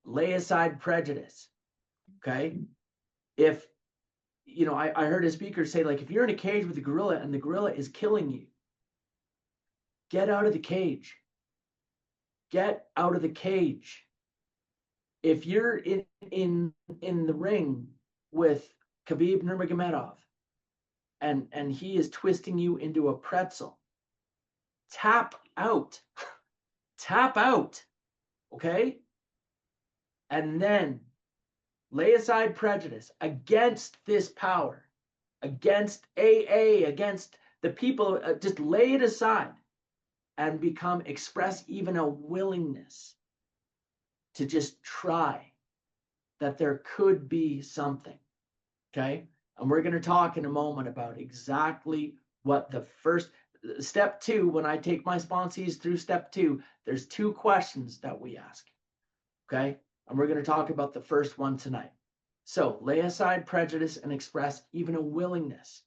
lay aside prejudice. Okay. If, I heard a speaker say, like, if you're in a cage with a gorilla and the gorilla is killing you, get out of the cage. Get out of the cage. If you're in the ring with Khabib Nurmagomedov and he is twisting you into a pretzel, tap out. Tap out. Okay? And then lay aside prejudice against this power, against AA, against the people. Just lay it aside and express even a willingness to just try that there could be something. Okay? And we're going to talk in a moment about exactly what the first step 2, when I take my sponsees through step 2, there's 2 questions that we ask. Okay? And we're going to talk about the first one tonight. So lay aside prejudice and express even a willingness.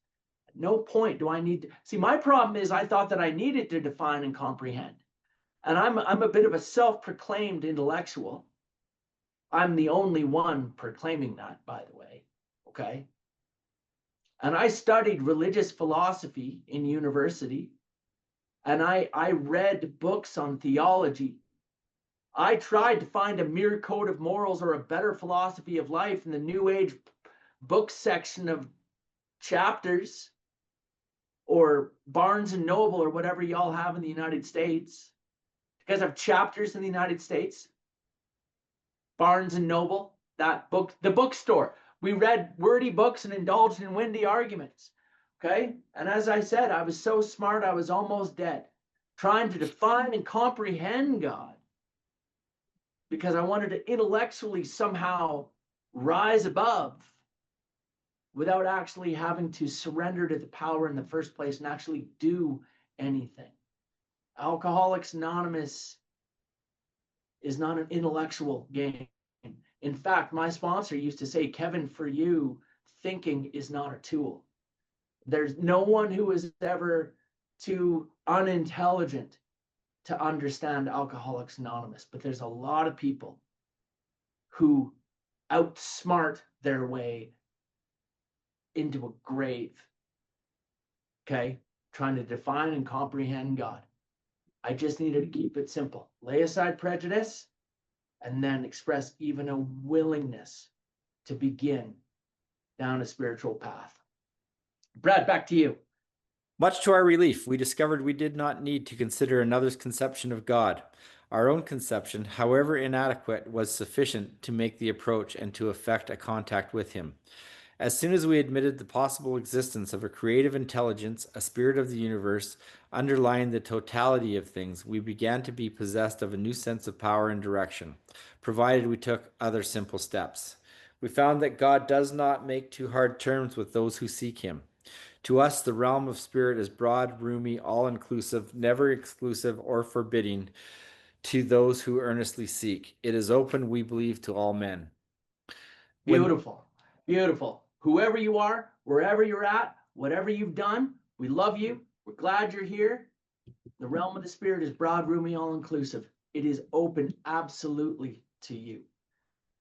At no point do I need to see. My problem is I thought that I needed to define and comprehend. And I'm a bit of a self-proclaimed intellectual. I'm the only one proclaiming that, by the way. Okay? And I studied religious philosophy in university. And I read books on theology. I tried to find a mere code of morals or a better philosophy of life in the New Age book section of Chapters or Barnes and Noble or whatever y'all have in the United States. You guys have Chapters in the United States? Barnes and Noble, that book, the bookstore. We read wordy books and indulged in windy arguments. Okay? And as I said, I was so smart, I was almost dead, trying to define and comprehend God, because I wanted to intellectually somehow rise above without actually having to surrender to the power in the first place and actually do anything. Alcoholics Anonymous is not an intellectual game. In fact, my sponsor used to say, Kevin, for you, thinking is not a tool. There's no one who is ever too unintelligent to understand Alcoholics Anonymous, but there's a lot of people who outsmart their way into a grave. Okay? Trying to define and comprehend God. I just needed to keep it simple. Lay aside prejudice and then express even a willingness to begin down a spiritual path. Brad, back to you. Much to our relief, we discovered we did not need to consider another's conception of God. Our own conception, however inadequate, was sufficient to make the approach and to effect a contact with Him. As soon as we admitted the possible existence of a creative intelligence, a spirit of the universe, underlying the totality of things, we began to be possessed of a new sense of power and direction, provided we took other simple steps. We found that God does not make too hard terms with those who seek Him. To us, the realm of spirit is broad, roomy, all-inclusive, never exclusive or forbidding to those who earnestly seek. It is open, we believe, to all men. Beautiful. Beautiful. Whoever you are, wherever you're at, whatever you've done, we love you. We're glad you're here. The realm of the spirit is broad, roomy, all-inclusive. It is open absolutely to you.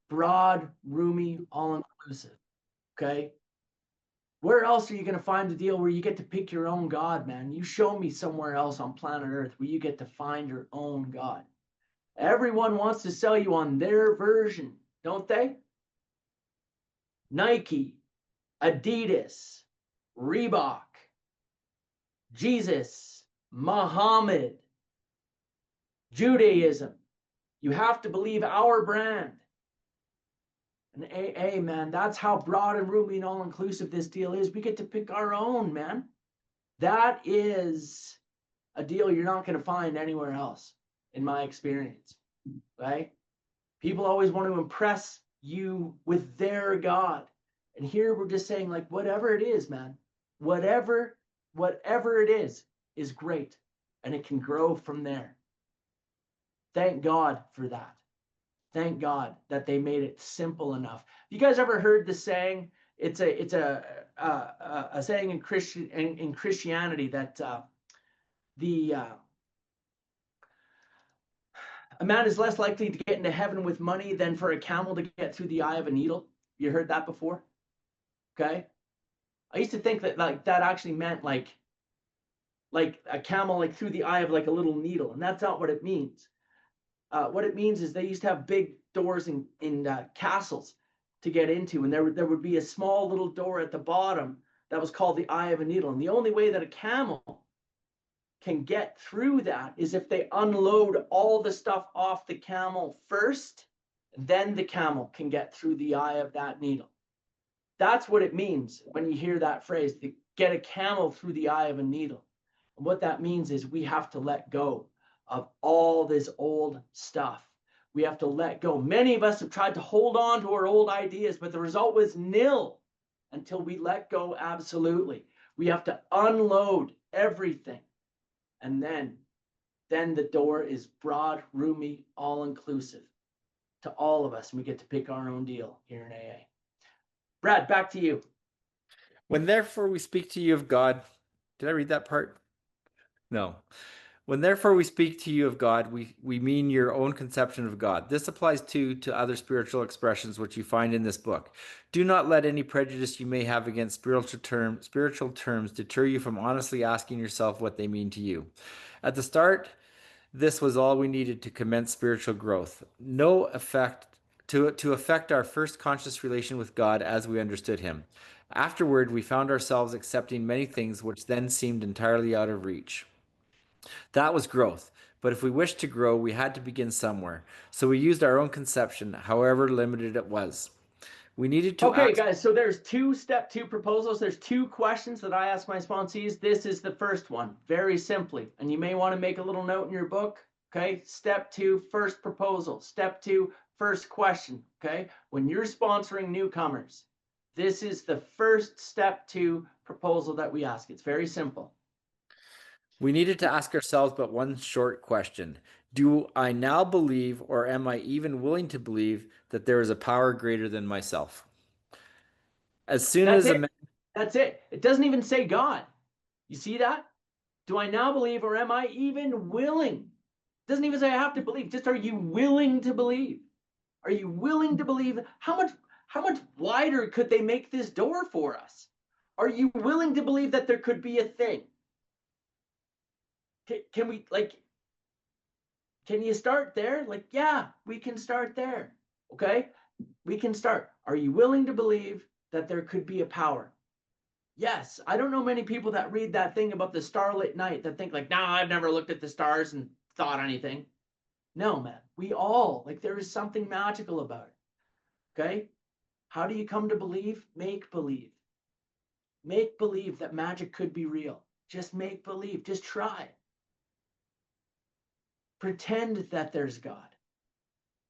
Broad, roomy, all-inclusive. Okay? Where else are you going to find the deal where you get to pick your own God, man? You show me somewhere else on planet Earth where you get to find your own God. Everyone wants to sell you on their version, don't they? Nike, Adidas, Reebok, Jesus, Muhammad, Judaism. You have to believe our brand. And AA, man, that's how broad and roomy and all inclusive this deal is. We get to pick our own, man. That is a deal you're not going to find anywhere else, in my experience, right? People always want to impress you with their God. And here we're just saying, like, whatever it is, man, whatever it is great. And it can grow from there. Thank God for that. Thank God that they made it simple enough. You guys ever heard the saying? It's a saying in Christianity that a man is less likely to get into heaven with money than for a camel to get through the eye of a needle. You heard that before? Okay. I used to think that like that actually meant like a camel like through the eye of like a little needle, and that's not what it means. What it means is they used to have big doors in castles to get into, and there would be a small little door at the bottom that was called the eye of a needle. And the only way that a camel can get through that is if they unload all the stuff off the camel first, then the camel can get through the eye of that needle. That's what it means when you hear that phrase, to get a camel through the eye of a needle. And what that means is we have to let go of all this old stuff. We have to let go. Many of us have tried to hold on to our old ideas, but the result was nil until we let go absolutely. We have to unload everything. And then the door is broad, roomy, all-inclusive to all of us. And we get to pick our own deal here in AA. Brad, back to you. When therefore we speak to you of God, did I read that part? No. When therefore we speak to you of God, we mean your own conception of God. This applies too to other spiritual expressions which you find in this book. Do not let any prejudice you may have against spiritual terms deter you from honestly asking yourself what they mean to you. At the start, this was all we needed to commence spiritual growth. No effect to affect our first conscious relation with God as we understood him. Afterward, we found ourselves accepting many things which then seemed entirely out of reach. That was growth. But if we wished to grow, we had to begin somewhere. So we used our own conception, however limited it was. We needed to Okay, guys, so there's step two proposals. There's two questions that I ask my sponsees. This is the first one, very simply. And you may want to make a little note in your book. Okay, step two, first proposal. Step two, first question. Okay, when you're sponsoring newcomers, this is the first step two proposal that we ask. It's very simple. We needed to ask ourselves but one short question. Do I now believe, or am I even willing to believe, that there is a power greater than myself? As soon That's as it. That's it. It doesn't even say God. You see that? Do I now believe, or am I even willing? It doesn't even say I have to believe. Just, are you willing to believe? Are you willing to believe? How much wider could they make this door for us? Are you willing to believe that there could be a thing? Can we, like, can you start there? Like, yeah, we can start there. Okay, we can start. Are you willing to believe that there could be a power? Yes. I don't know many people that read that thing about the starlit night that think like, nah, I've never looked at the stars and thought anything. No, man. We all, like, there is something magical about it. Okay. How do you come to believe? Make believe. Make believe that magic could be real. Just make believe. Just try. Pretend that there's God.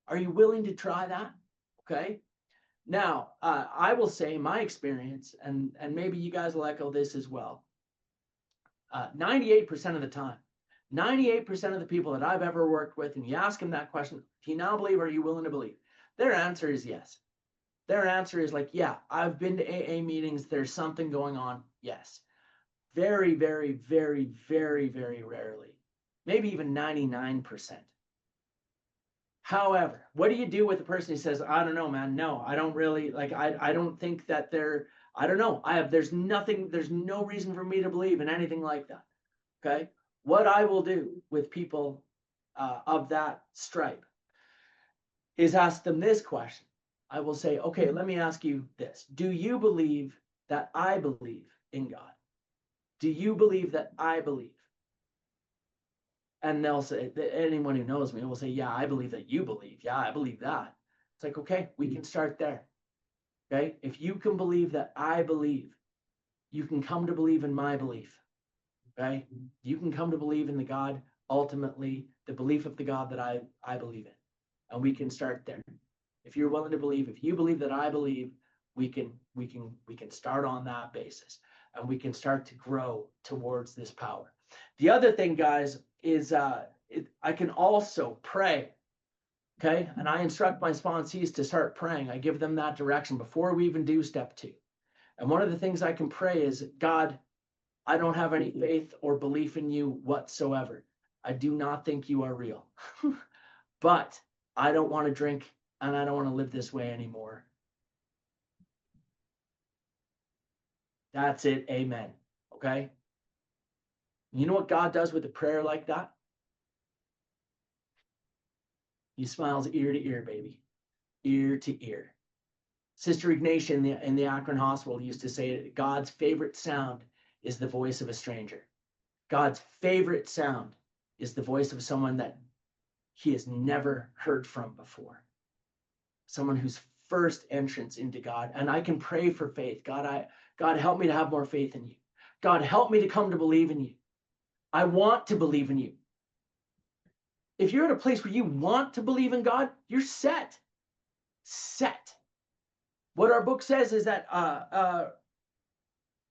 Are you willing to try that? Okay. Now, I will say my experience, and maybe you guys will echo this as well. 98% of the time, 98% of the people that I've ever worked with, and you ask them that question, do you now believe, or are you willing to believe? Their answer is yes. Their answer is like, yeah, I've been to AA meetings. There's something going on. Yes. Very, very, very, very, very rarely. Maybe even 99%. However, what do you do with a person who says, I don't know, man. No, I don't really, like, I don't think that they're, I don't know. There's no reason for me to believe in anything like that. Okay. What I will do with people of that stripe is ask them this question. I will say, okay, let me ask you this. Do you believe that I believe in God? Do you believe that I believe? And they'll say, anyone who knows me will say, yeah, I believe that you believe. Yeah, I believe that. It's like, okay, we can start there. Okay. If you can believe that I believe, you can come to believe in my belief. Okay. You can come to believe in the God, ultimately, the belief of the God that I believe in. And we can start there. If you're willing to believe, if you believe that I believe, we can start on that basis, and we can start to grow towards this power. The other thing, guys, is I can also pray. Okay. And I instruct my sponsees to start praying. I give them that direction before we even do step 2. And one of the things I can pray is, God, I don't have any faith or belief in you whatsoever. I do not think you are real. But I don't want to drink and I don't want to live this way anymore. That's it. Amen. Okay. You know what God does with a prayer like that? He smiles ear to ear, baby. Ear to ear. Sister Ignatia in the Akron Hospital used to say God's favorite sound is the voice of a stranger. God's favorite sound is the voice of someone that he has never heard from before. Someone whose first entrance into God. And I can pray for faith. God, help me to have more faith in you. God, help me to come to believe in you. I want to believe in you. If you're at a place where you want to believe in God, you're set. Set. What our book says is that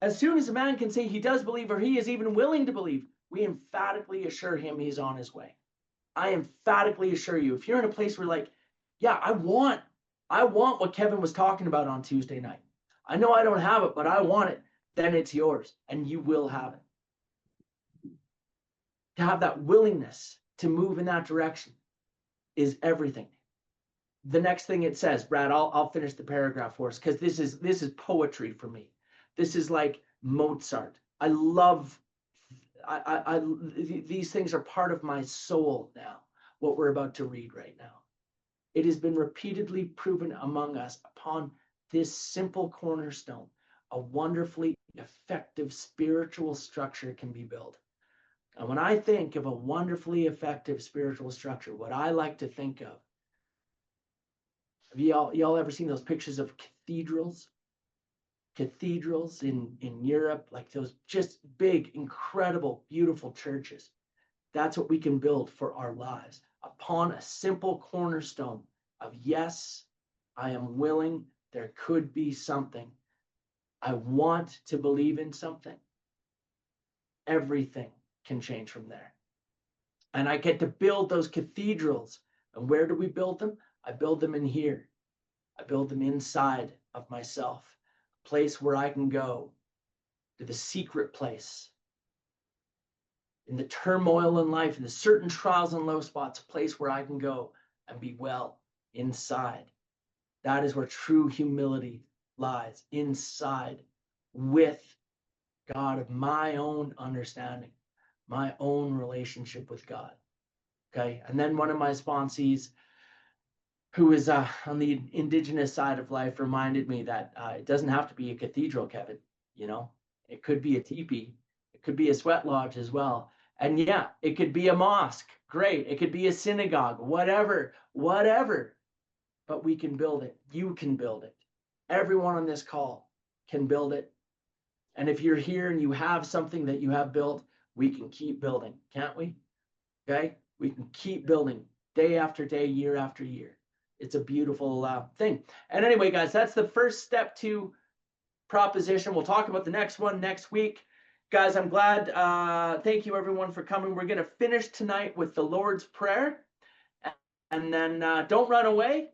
as soon as a man can say he does believe or he is even willing to believe, we emphatically assure him he's on his way. I emphatically assure you, if you're in a place where like, yeah, I want what Kevin was talking about on Tuesday night. I know I don't have it, but I want it. Then it's yours and you will have it. To have that willingness to move in that direction is everything. The next thing it says, Brad, I'll finish the paragraph for us because this is poetry for me. This is like Mozart. I love these things are part of my soul now, what we're about to read right now. It has been repeatedly proven among us upon this simple cornerstone, a wonderfully effective spiritual structure can be built. And when I think of a wonderfully effective spiritual structure, what I like to think of, have y'all ever seen those pictures of cathedrals? Cathedrals in Europe, like those just big, incredible, beautiful churches. That's what we can build for our lives upon a simple cornerstone of, yes, I am willing. There could be something. I want to believe in something. Everything can change from there. And I get to build those cathedrals. And where do we build them? I build them in here. I build them inside of myself. A place where I can go to the secret place. In the turmoil in life, in the certain trials and low spots, a place where I can go and be well inside. That is where true humility lies, inside with God, of my own understanding, my own relationship with God. Okay. And then one of my sponsees, who is on the indigenous side of life, reminded me that it doesn't have to be a cathedral, Kevin. You know, it could be a teepee. It could be a sweat lodge as well. And yeah, it could be a mosque. Great. It could be a synagogue, whatever. But we can build it. You can build it. Everyone on this call can build it. And if you're here and you have something that you have built, we can keep building, can't we? Okay? We can keep building day after day, year after year. It's a beautiful thing. And anyway, guys, that's the first step to proposition. We'll talk about the next one next week. Guys, I'm glad. Thank you, everyone, for coming. We're going to finish tonight with the Lord's Prayer. And then don't run away.